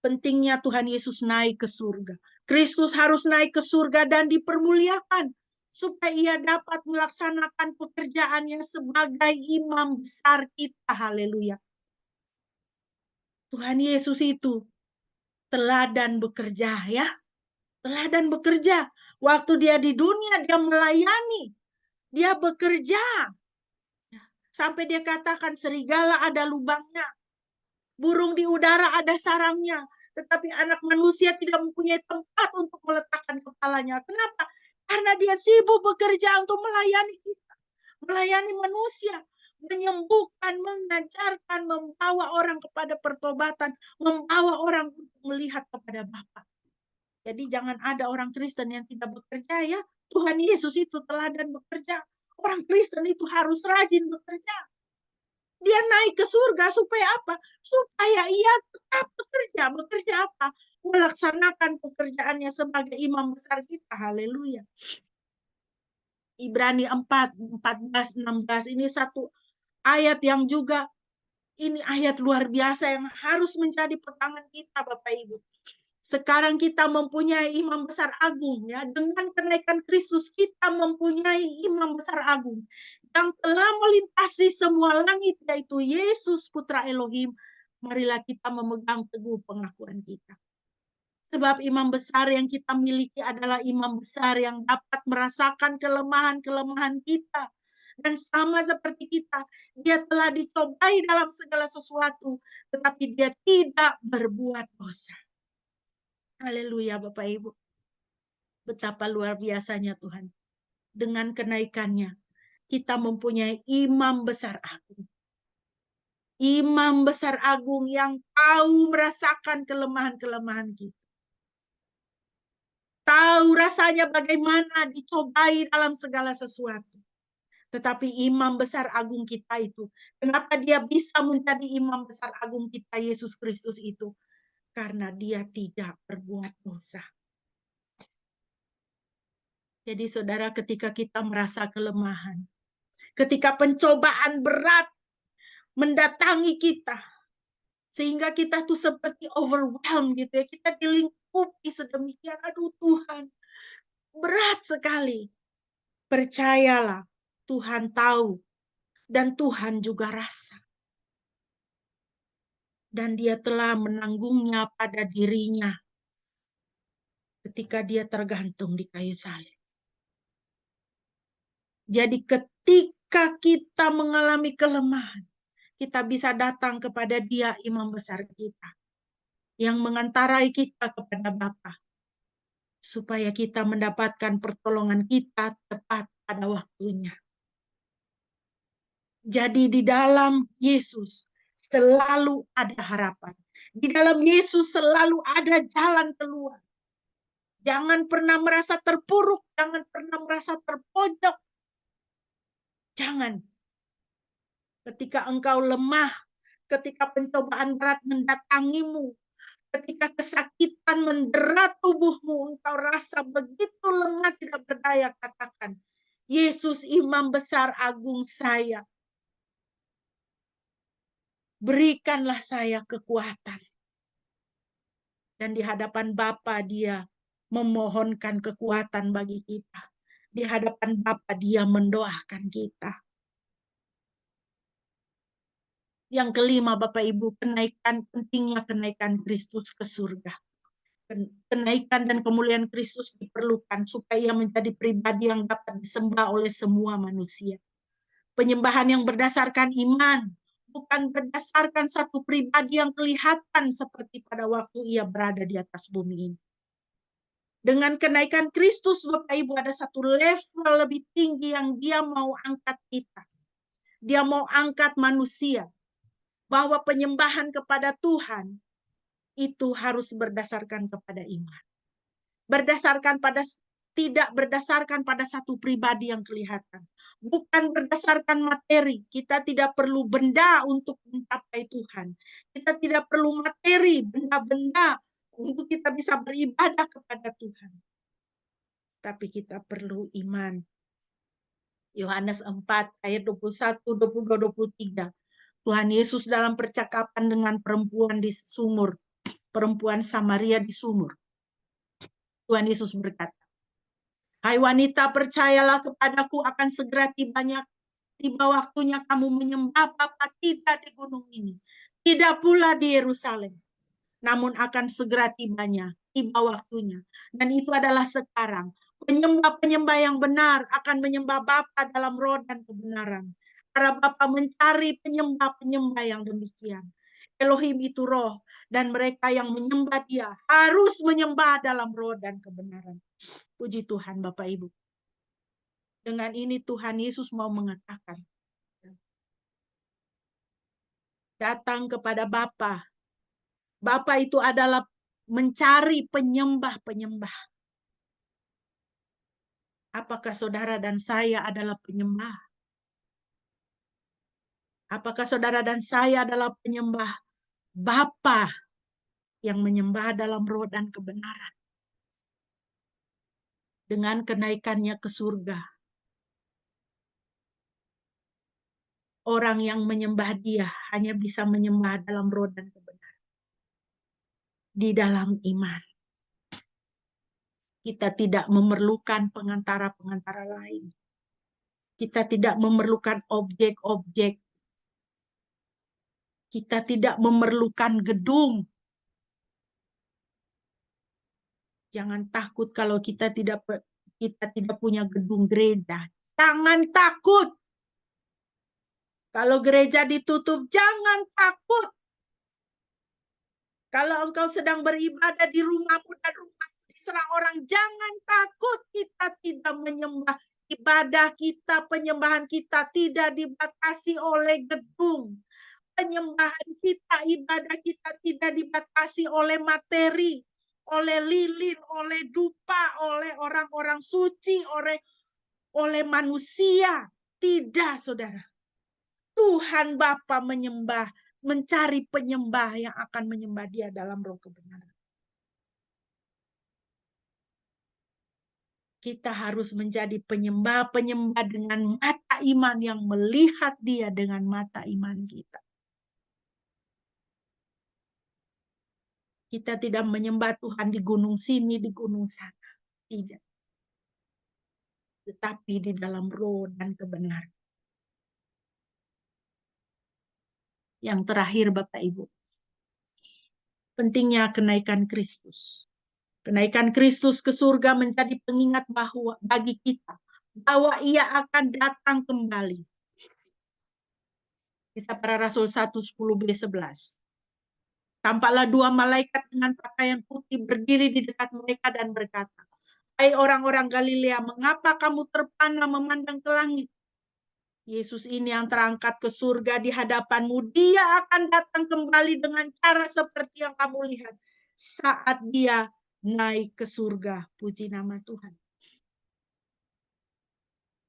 pentingnya Tuhan Yesus naik ke surga. Kristus harus naik ke surga dan dipermuliakan supaya ia dapat melaksanakan pekerjaannya sebagai imam besar kita. Haleluya. Tuhan Yesus itu teladan bekerja, ya. Teladan bekerja. Waktu dia di dunia, dia melayani. Dia bekerja. Sampai dia katakan serigala ada lubangnya. Burung di udara ada sarangnya. Tetapi anak manusia tidak mempunyai tempat untuk meletakkan kepalanya. Kenapa? Karena dia sibuk bekerja untuk melayani kita. Melayani manusia. Menyembuhkan, mengajarkan, membawa orang kepada pertobatan. Membawa orang untuk melihat kepada Bapa. Jadi jangan ada orang Kristen yang tidak bekerja, ya. Tuhan Yesus itu teladan bekerja. Orang Kristen itu harus rajin bekerja. Dia naik ke surga supaya apa? Supaya ia tetap bekerja. Bekerja apa? Melaksanakan pekerjaannya sebagai imam besar kita. Haleluya. Ibrani 4, 14, 16. Ini satu ayat yang juga, ini ayat luar biasa yang harus menjadi pegangan kita, Bapak Ibu. Sekarang kita mempunyai imam besar agung, ya. Dengan kenaikan Kristus kita mempunyai imam besar agung yang telah melintasi semua langit, yaitu Yesus Putra Elohim. Marilah kita memegang teguh pengakuan kita. Sebab imam besar yang kita miliki adalah imam besar yang dapat merasakan kelemahan-kelemahan kita. Dan sama seperti kita, dia telah dicobai dalam segala sesuatu, tetapi dia tidak berbuat dosa. Haleluya, Bapak Ibu. Betapa luar biasanya Tuhan. Dengan kenaikannya, kita mempunyai imam besar agung. Imam besar agung yang tahu merasakan kelemahan-kelemahan kita. Tahu rasanya bagaimana dicobai dalam segala sesuatu. Tetapi imam besar agung kita itu, kenapa dia bisa menjadi imam besar agung kita, Yesus Kristus itu? Karena dia tidak berbuat dosa. Jadi saudara, ketika kita merasa kelemahan, ketika pencobaan berat mendatangi kita, sehingga kita tuh seperti overwhelmed gitu ya, kita dilingkupi sedemikian, aduh Tuhan, berat sekali. Percayalah, Tuhan tahu dan Tuhan juga rasa. Dan dia telah menanggungnya pada dirinya ketika dia tergantung di kayu salib. Jadi ketika kita mengalami kelemahan, kita bisa datang kepada dia, imam besar kita, yang mengantarai kita kepada Bapa, supaya kita mendapatkan pertolongan kita tepat pada waktunya. Jadi di dalam Yesus selalu ada harapan. Di dalam Yesus selalu ada jalan keluar. Jangan pernah merasa terpuruk, jangan pernah merasa terpojok. Jangan. Ketika engkau lemah, ketika pencobaan berat mendatangimu, ketika kesakitan mendera tubuhmu, engkau rasa begitu lemah tidak berdaya, katakan, Yesus Imam Besar Agung saya, berikanlah saya kekuatan. Dan di hadapan Bapa dia memohonkan kekuatan bagi kita. Di hadapan Bapa dia mendoakan kita. Yang kelima, Bapak Ibu, pentingnya kenaikan Kristus ke surga. Kenaikan dan kemuliaan Kristus diperlukan supaya menjadi pribadi yang dapat disembah oleh semua manusia. Penyembahan yang berdasarkan iman, bukan berdasarkan satu pribadi yang kelihatan seperti pada waktu ia berada di atas bumi ini. Dengan kenaikan Kristus, Bapak Ibu, ada satu level lebih tinggi yang dia mau angkat kita. Dia mau angkat manusia. Bahwa penyembahan kepada Tuhan itu harus berdasarkan kepada iman. Tidak berdasarkan pada satu pribadi yang kelihatan. Bukan berdasarkan materi. Kita tidak perlu benda untuk mencapai Tuhan. Kita tidak perlu materi, benda-benda untuk kita bisa beribadah kepada Tuhan. Tapi kita perlu iman. Yohanes 4 ayat 21, 22, 23. Tuhan Yesus dalam percakapan dengan perempuan di sumur, perempuan Samaria di sumur. Tuhan Yesus berkata, "Hai wanita, percayalah kepadaku, akan segera tiba waktunya kamu menyembah Bapa, tidak di gunung ini, tidak pula di Yerusalem. Namun akan segera tiba waktunya. Dan itu adalah sekarang. Penyembah-penyembah yang benar akan menyembah Bapa dalam roh dan kebenaran. Para Bapa mencari penyembah-penyembah yang demikian. Elohim itu roh, dan mereka yang menyembah dia harus menyembah dalam roh dan kebenaran." Puji Tuhan, Bapak Ibu. Dengan ini Tuhan Yesus mau mengatakan, datang kepada Bapa. Bapa itu adalah mencari penyembah-penyembah. Apakah saudara dan saya adalah penyembah? Apakah saudara dan saya adalah penyembah Bapa yang menyembah dalam roh dan kebenaran? Dengan kenaikannya ke surga, orang yang menyembah dia hanya bisa menyembah dalam roh dan kebenaran. Di dalam iman. Kita tidak memerlukan pengantara-pengantara lain. Kita tidak memerlukan objek-objek. Kita tidak memerlukan gedung. Jangan takut kalau kita tidak punya gedung gereja. Jangan takut. Kalau gereja ditutup, jangan takut. Kalau engkau sedang beribadah di rumahmu dan rumahmu diserang orang, jangan takut. Kita tidak menyembah. Ibadah kita, penyembahan kita tidak dibatasi oleh gedung. Penyembahan kita, ibadah kita tidak dibatasi oleh materi, oleh lilin, oleh dupa, oleh orang-orang suci, oleh manusia. Tidak, saudara. Tuhan Bapa mencari penyembah yang akan menyembah dia dalam roh kebenaran. Kita harus menjadi penyembah-penyembah dengan mata iman yang melihat dia dengan mata iman kita. Kita tidak menyembah Tuhan di gunung sini, di gunung sana. Tidak. Tetapi di dalam roh dan kebenaran. Yang terakhir, Bapak Ibu. Pentingnya kenaikan Kristus. Kenaikan Kristus ke surga menjadi pengingat bahwa bagi kita bahwa ia akan datang kembali. Kisah Para Rasul 1:10b-11. Tampaklah dua malaikat dengan pakaian putih berdiri di dekat mereka dan berkata, "Hai orang-orang Galilea, mengapa kamu terpana memandang ke langit? Yesus ini yang terangkat ke surga di hadapanmu, dia akan datang kembali dengan cara seperti yang kamu lihat saat dia naik ke surga. Puji nama Tuhan.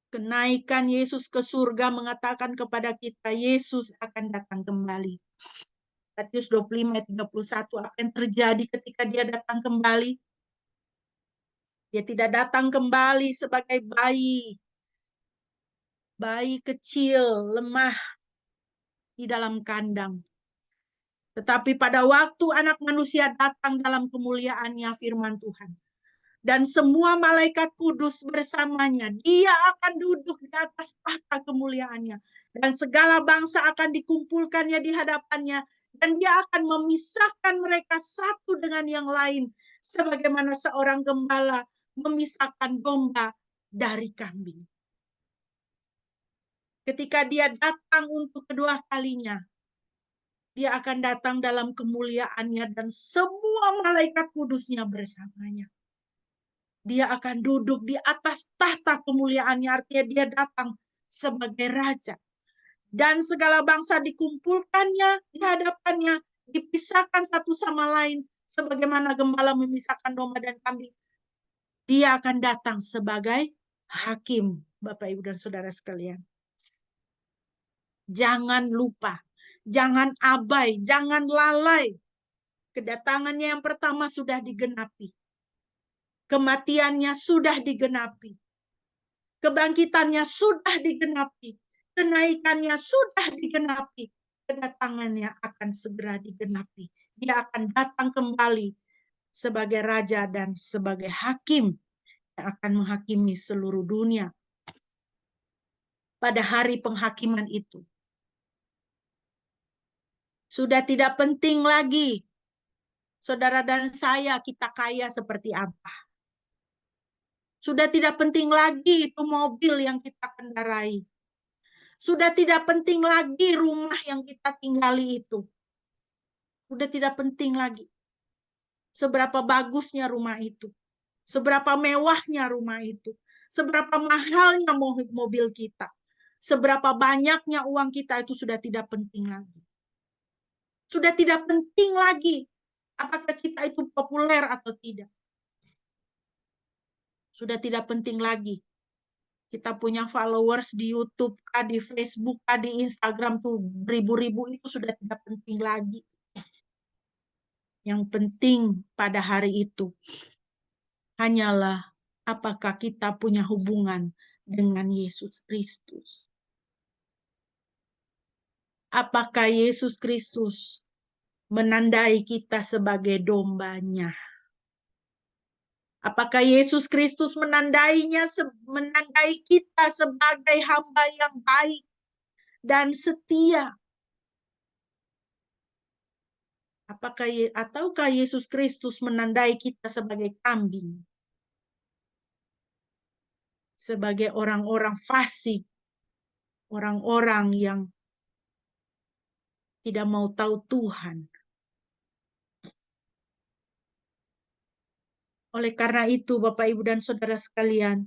Kenaikan Yesus ke surga mengatakan kepada kita, Yesus akan datang kembali. Matius 25 ayat 31, apa yang terjadi ketika dia datang kembali? Dia tidak datang kembali sebagai bayi. Bayi kecil, lemah di dalam kandang. Tetapi pada waktu anak manusia datang dalam kemuliaannya, firman Tuhan, dan semua malaikat kudus bersamanya, dia akan duduk di atas tahta kemuliaannya, dan segala bangsa akan dikumpulkannya di hadapannya, dan dia akan memisahkan mereka satu dengan yang lain, sebagaimana seorang gembala memisahkan domba dari kambing. Ketika dia datang untuk kedua kalinya, dia akan datang dalam kemuliaannya dan semua malaikat kudusnya bersamanya. Dia akan duduk di atas tahta kemuliaannya, artinya dia datang sebagai raja. Dan segala bangsa dikumpulkannya di hadapannya, dipisahkan satu sama lain, sebagaimana gembala memisahkan domba dan kambing. Dia akan datang sebagai hakim, Bapak, Ibu, dan Saudara sekalian. Jangan lupa, jangan abai, jangan lalai. Kedatangannya yang pertama sudah digenapi. Kematiannya sudah digenapi. Kebangkitannya sudah digenapi. Kenaikannya sudah digenapi. Kedatangannya akan segera digenapi. Dia akan datang kembali sebagai raja dan sebagai hakim yang akan menghakimi seluruh dunia. Pada hari penghakiman itu, sudah tidak penting lagi saudara dan saya kita kaya seperti apa. Sudah tidak penting lagi itu mobil yang kita kendarai. Sudah tidak penting lagi rumah yang kita tinggali itu. Sudah tidak penting lagi seberapa bagusnya rumah itu. Seberapa mewahnya rumah itu. Seberapa mahalnya mobil kita. Seberapa banyaknya uang kita itu sudah tidak penting lagi. Sudah tidak penting lagi apakah kita itu populer atau tidak. Sudah tidak penting lagi kita punya followers di YouTube, di Facebook, di Instagram tuh ribu-ribu, itu sudah tidak penting lagi. Yang penting pada hari itu hanyalah apakah kita punya hubungan dengan Yesus Kristus. Apakah Yesus Kristus menandai kita sebagai dombanya? Apakah Yesus Kristus menandai kita sebagai hamba yang baik dan setia? Ataukah Yesus Kristus menandai kita sebagai kambing? Sebagai orang-orang fasik, orang-orang yang tidak mau tahu Tuhan. Oleh karena itu, Bapak, Ibu, dan Saudara sekalian,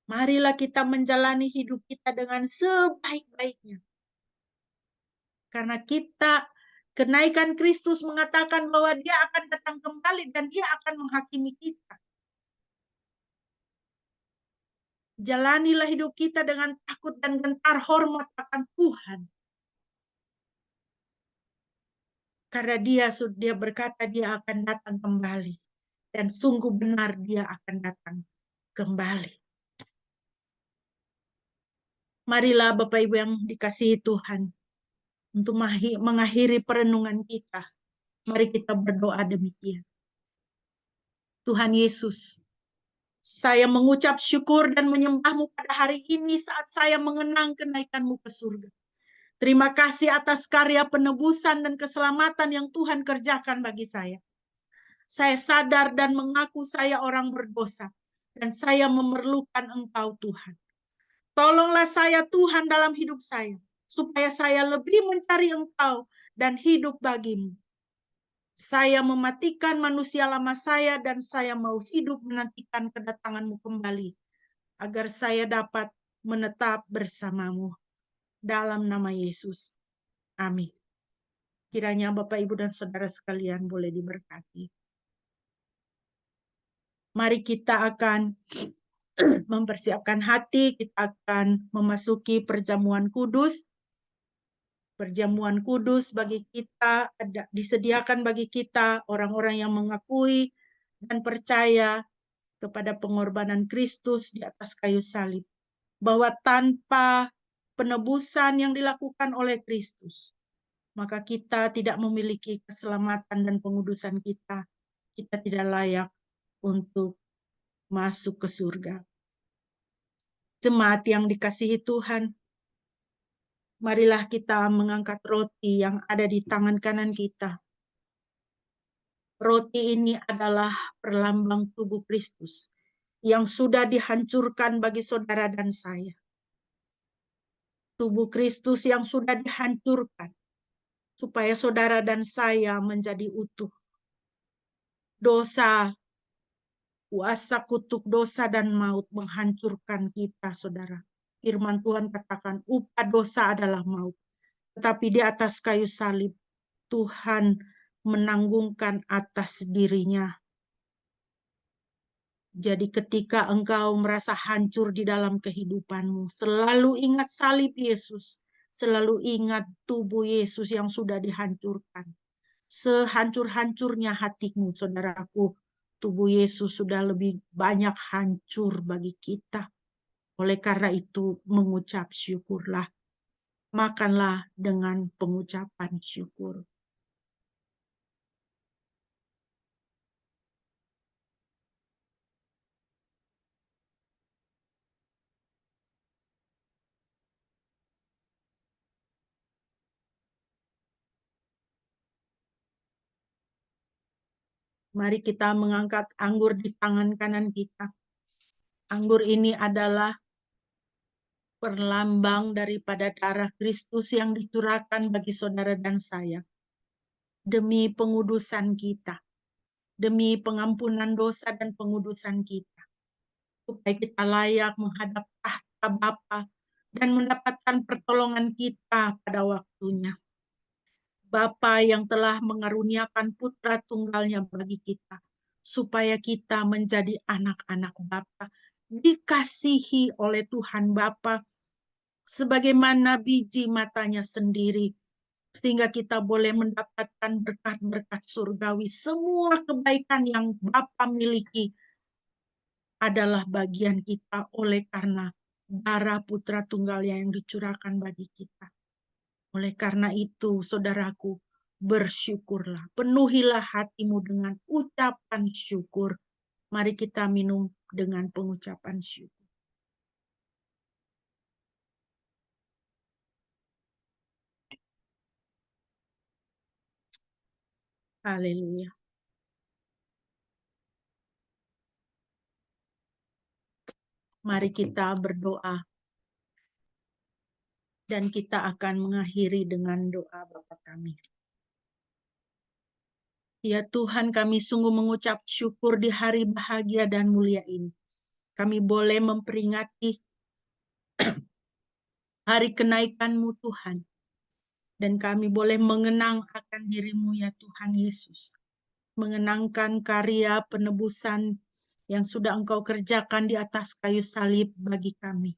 marilah kita menjalani hidup kita dengan sebaik-baiknya. Karena kenaikan Kristus mengatakan bahwa dia akan datang kembali dan dia akan menghakimi kita. Jalanilah hidup kita dengan takut dan gentar hormat akan Tuhan. Karena dia berkata dia akan datang kembali. Dan sungguh benar dia akan datang kembali. Marilah Bapak Ibu yang dikasihi Tuhan. Untuk mengakhiri perenungan kita. Mari kita berdoa demikian. Tuhan Yesus, saya mengucap syukur dan menyembah-Mu pada hari ini saat saya mengenang kenaikan-Mu ke surga. Terima kasih atas karya penebusan dan keselamatan yang Tuhan kerjakan bagi saya. Saya sadar dan mengaku saya orang berdosa. Dan saya memerlukan Engkau Tuhan. Tolonglah saya Tuhan dalam hidup saya. Supaya saya lebih mencari Engkau dan hidup bagi-Mu. Saya mematikan manusia lama saya dan saya mau hidup menantikan kedatangan-Mu kembali. Agar saya dapat menetap bersama-Mu. Dalam nama Yesus. Amin. Kiranya Bapak, Ibu, dan Saudara sekalian boleh diberkati. Mari kita akan mempersiapkan hati, kita akan memasuki perjamuan kudus. Perjamuan kudus bagi kita disediakan bagi kita orang-orang yang mengakui dan percaya kepada pengorbanan Kristus di atas kayu salib. Bahwa tanpa penebusan yang dilakukan oleh Kristus, maka kita tidak memiliki keselamatan dan pengudusan kita. Kita tidak layak untuk masuk ke surga. Jemaat yang dikasihi Tuhan, marilah kita mengangkat roti yang ada di tangan kanan kita. Roti ini adalah perlambang tubuh Kristus yang sudah dihancurkan bagi saudara dan saya. Tubuh Kristus yang sudah dihancurkan supaya saudara dan saya menjadi utuh. Dosa, kuasa kutuk dosa dan maut menghancurkan kita, saudara. Firman Tuhan katakan, upah dosa adalah maut. Tetapi di atas kayu salib, Tuhan menanggungkan atas dirinya. Jadi ketika engkau merasa hancur di dalam kehidupanmu, selalu ingat salib Yesus. Selalu ingat tubuh Yesus yang sudah dihancurkan. Sehancur-hancurnya hatimu, saudaraku, tubuh Yesus sudah lebih banyak hancur bagi kita. Oleh karena itu, mengucap syukurlah. Makanlah dengan pengucapan syukur. Mari kita mengangkat anggur di tangan kanan kita. Anggur ini adalah perlambang daripada darah Kristus yang dicurahkan bagi saudara dan saya. Demi pengudusan kita. Demi pengampunan dosa dan pengudusan kita. Supaya kita layak menghadap tahta Bapa dan mendapatkan pertolongan kita pada waktunya. Bapa yang telah mengaruniakan putra tunggalnya bagi kita, supaya kita menjadi anak-anak Bapa, dikasihi oleh Tuhan Bapa, sebagaimana biji matanya sendiri, sehingga kita boleh mendapatkan berkat-berkat surgawi. Semua kebaikan yang Bapa miliki adalah bagian kita oleh karena darah putra tunggalnya yang dicurahkan bagi kita. Oleh karena itu, saudaraku, bersyukurlah. Penuhilah hatimu dengan ucapan syukur. Mari kita minum dengan pengucapan syukur. Haleluya. Mari kita berdoa. Dan kita akan mengakhiri dengan doa Bapa kami. Ya Tuhan, kami sungguh mengucap syukur di hari bahagia dan mulia ini. Kami boleh memperingati hari kenaikan-Mu Tuhan. Dan kami boleh mengenang akan diri-Mu ya Tuhan Yesus. Mengenangkan karya penebusan yang sudah Engkau kerjakan di atas kayu salib bagi kami.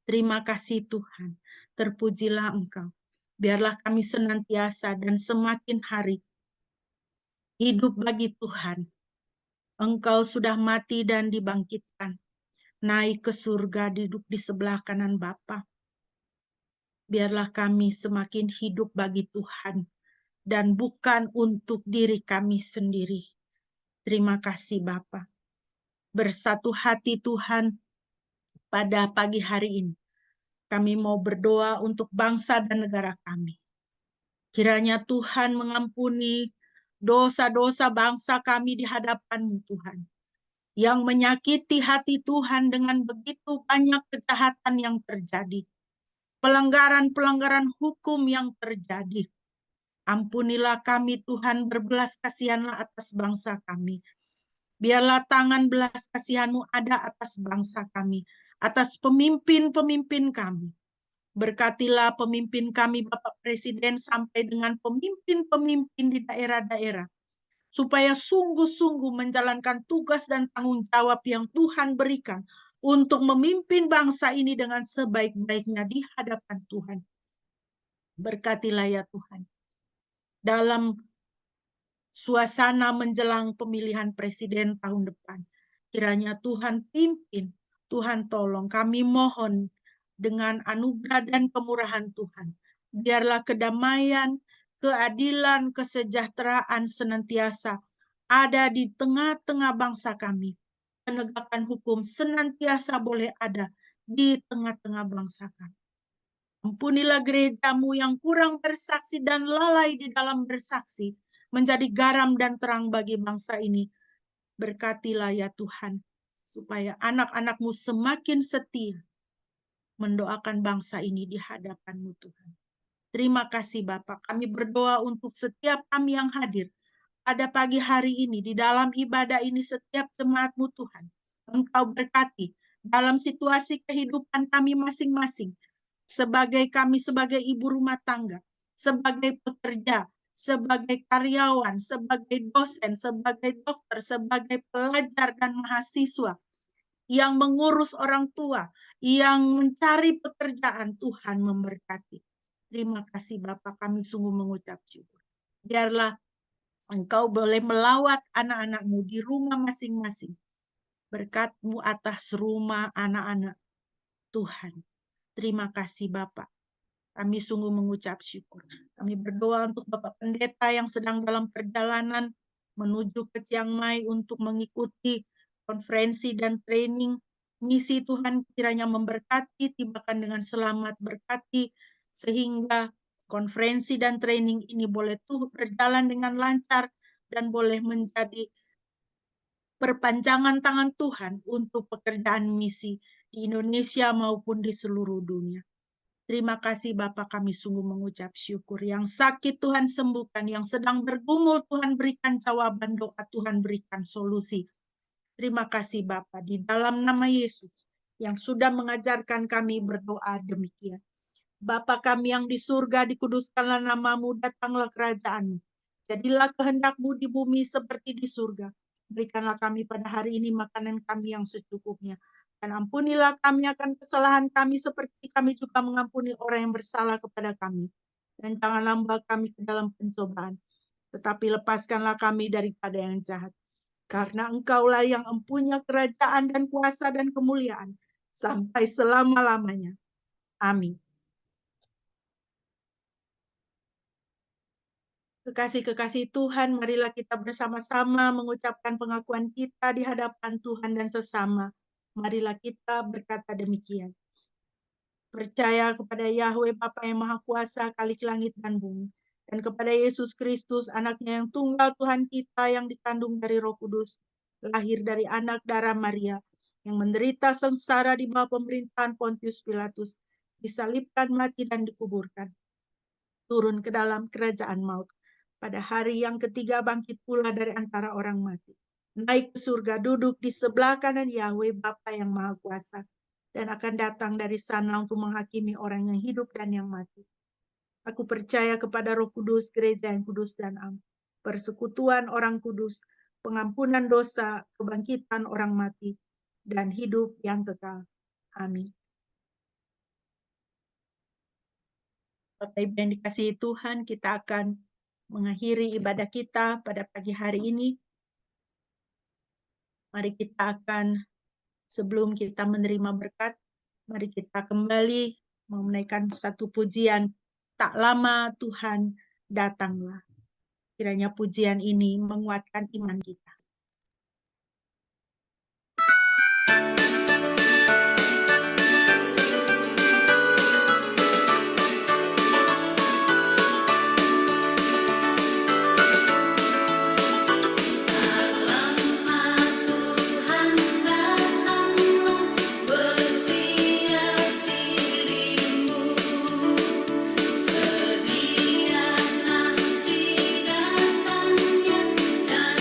Terima kasih Tuhan. Terpujilah Engkau. Biarlah kami senantiasa dan semakin hari hidup bagi Tuhan. Engkau sudah mati dan dibangkitkan. Naik ke surga, duduk di sebelah kanan Bapa. Biarlah kami semakin hidup bagi Tuhan dan bukan untuk diri kami sendiri. Terima kasih Bapa. Bersatu hati Tuhan pada pagi hari ini. Kami mau berdoa untuk bangsa dan negara kami. Kiranya Tuhan mengampuni dosa-dosa bangsa kami di hadapan-Mu Tuhan. Yang menyakiti hati Tuhan dengan begitu banyak kejahatan yang terjadi. Pelanggaran-pelanggaran hukum yang terjadi. Ampunilah kami Tuhan, berbelas kasihanlah atas bangsa kami. Biarlah tangan belas kasihan-Mu ada atas bangsa kami, atas pemimpin-pemimpin kami. Berkatilah pemimpin kami, Bapak Presiden, sampai dengan pemimpin-pemimpin di daerah-daerah. supaya sungguh-sungguh menjalankan tugas dan tanggung jawab yang Tuhan berikan untuk memimpin bangsa ini dengan sebaik-baiknya di hadapan Tuhan. Berkatilah ya Tuhan. Dalam suasana menjelang pemilihan presiden tahun depan, kiranya Tuhan pimpin, Tuhan tolong. Kami mohon dengan anugerah dan kemurahan Tuhan. Biarlah kedamaian, keadilan, kesejahteraan senantiasa ada di tengah-tengah bangsa kami. Penegakan hukum senantiasa boleh ada di tengah-tengah bangsa kami. Ampunilah gerejamu yang kurang bersaksi dan lalai di dalam bersaksi, menjadi garam dan terang bagi bangsa ini. Berkatilah ya Tuhan, supaya anak-anak-Mu semakin setia mendoakan bangsa ini di hadapan-Mu Tuhan. Terima kasih Bapak, kami berdoa untuk setiap kami yang hadir pada pagi hari ini, di dalam ibadah ini, setiap jemaat-Mu Tuhan. Engkau berkati dalam situasi kehidupan kami masing-masing, sebagai ibu rumah tangga, sebagai pekerja, sebagai karyawan, sebagai dosen, sebagai dokter, sebagai pelajar dan mahasiswa yang mengurus orang tua, yang mencari pekerjaan. Tuhan memberkati. Terima kasih Bapak, kami sungguh mengucap syukur. Biarlah Engkau boleh melawat anak-anak-Mu di rumah masing-masing. Berkat-Mu atas rumah anak-anak Tuhan. Terima kasih Bapak. Kami sungguh mengucap syukur. Kami berdoa untuk Bapak Pendeta yang sedang dalam perjalanan menuju ke Chiang Mai untuk mengikuti konferensi dan training misi. Tuhan kiranya memberkati, tibakan dengan selamat, berkati sehingga konferensi dan training ini boleh berjalan dengan lancar dan boleh menjadi perpanjangan tangan Tuhan untuk pekerjaan misi di Indonesia maupun di seluruh dunia. Terima kasih Bapak, kami sungguh mengucap syukur. Yang sakit Tuhan sembuhkan, yang sedang bergumul Tuhan berikan jawaban doa, Tuhan berikan solusi. Terima kasih Bapak, di dalam nama Yesus yang sudah mengajarkan kami berdoa demikian. Bapa kami yang di surga, dikuduskanlah namamu, datanglah kerajaan-Mu. Jadilah kehendak-Mu di bumi seperti di surga. Berikanlah kami pada hari ini makanan kami yang secukupnya. Dan ampunilah kami akan kesalahan kami seperti kami juga mengampuni orang yang bersalah kepada kami. Dan janganlah membawa kami ke dalam pencobaan, tetapi lepaskanlah kami daripada yang jahat. Karena Engkaulah yang empunya kerajaan dan kuasa dan kemuliaan sampai selama-lamanya. Amin. Kekasih-kekasih Tuhan, marilah kita bersama-sama mengucapkan pengakuan kita di hadapan Tuhan dan sesama. Marilah kita berkata demikian. Percaya kepada Yahweh Bapa yang Maha Kuasa, Khalik langit dan bumi, dan kepada Yesus Kristus, anaknya yang tunggal Tuhan kita, yang dikandung dari Roh Kudus, lahir dari anak darah Maria, yang menderita sengsara di bawah pemerintahan Pontius Pilatus, disalibkan, mati dan dikuburkan, turun ke dalam kerajaan maut. Pada hari yang ketiga bangkit pula dari antara orang mati, naik ke surga, duduk di sebelah kanan Yahweh Bapa yang Maha Kuasa, dan akan datang dari sana untuk menghakimi orang yang hidup dan yang mati. Aku percaya kepada Roh Kudus, gereja yang kudus dan am, persekutuan orang kudus, pengampunan dosa, kebangkitan orang mati, dan hidup yang kekal. Amin. Bapak Ibu yang dikasihi Tuhan, kita akan mengakhiri ibadah kita pada pagi hari ini. Mari kita akan, sebelum kita menerima berkat, mari kita kembali menaikkan satu pujian, tak lama Tuhan datanglah. Kiranya pujian ini menguatkan iman kita. Sedia nanti datangnya dan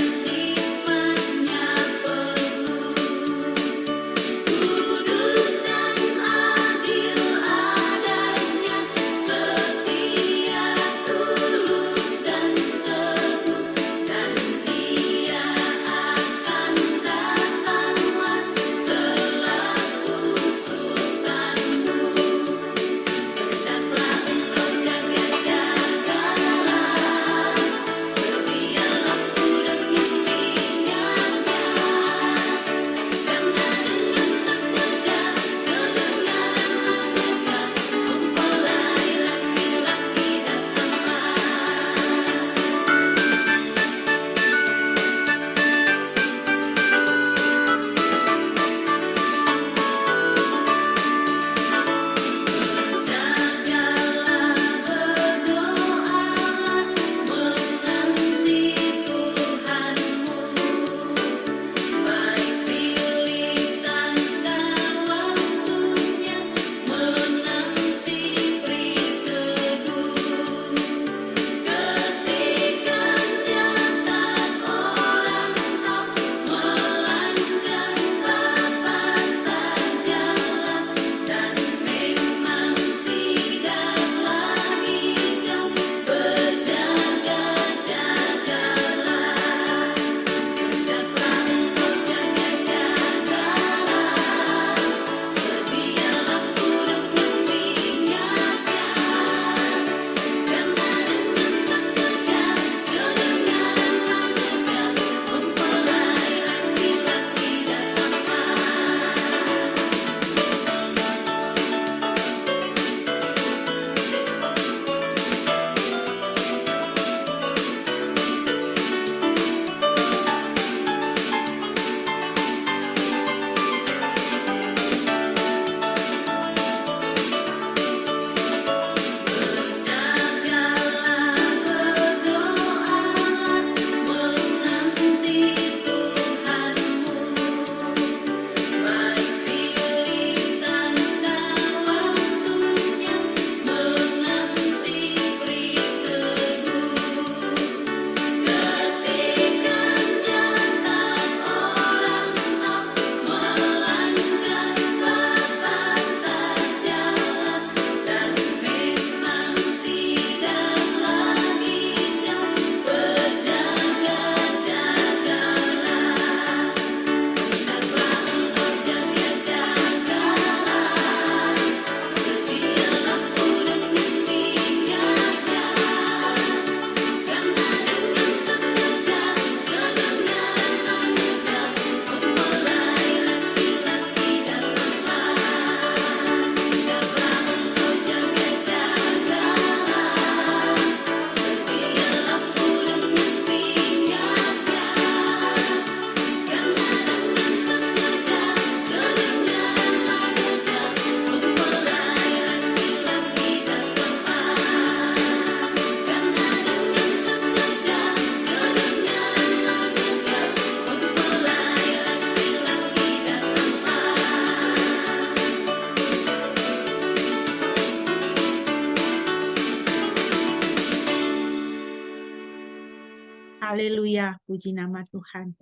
Haleluya, puji nama Tuhan.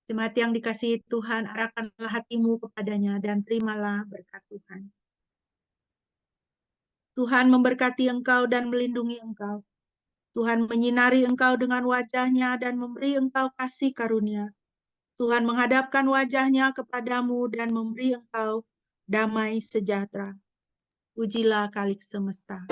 Jemaat yang dikasihi Tuhan, arahkanlah hatimu kepadanya dan terimalah berkat Tuhan. Tuhan memberkati engkau dan melindungi engkau. Tuhan menyinari engkau dengan wajah-Nya dan memberi engkau kasih karunia. Tuhan menghadapkan wajah-Nya kepadamu dan memberi engkau damai sejahtera. Pujilah Khalik semesta.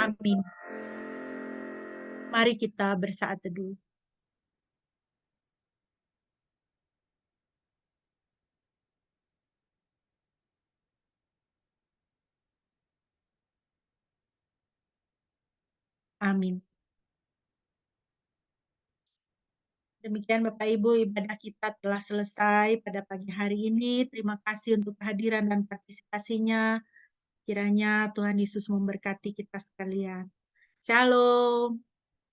Amin. Mari kita bersaat teduh. Amin. Demikian Bapak Ibu, ibadah kita telah selesai pada pagi hari ini. Terima kasih untuk kehadiran dan partisipasinya. Kiranya Tuhan Yesus memberkati kita sekalian. Shalom.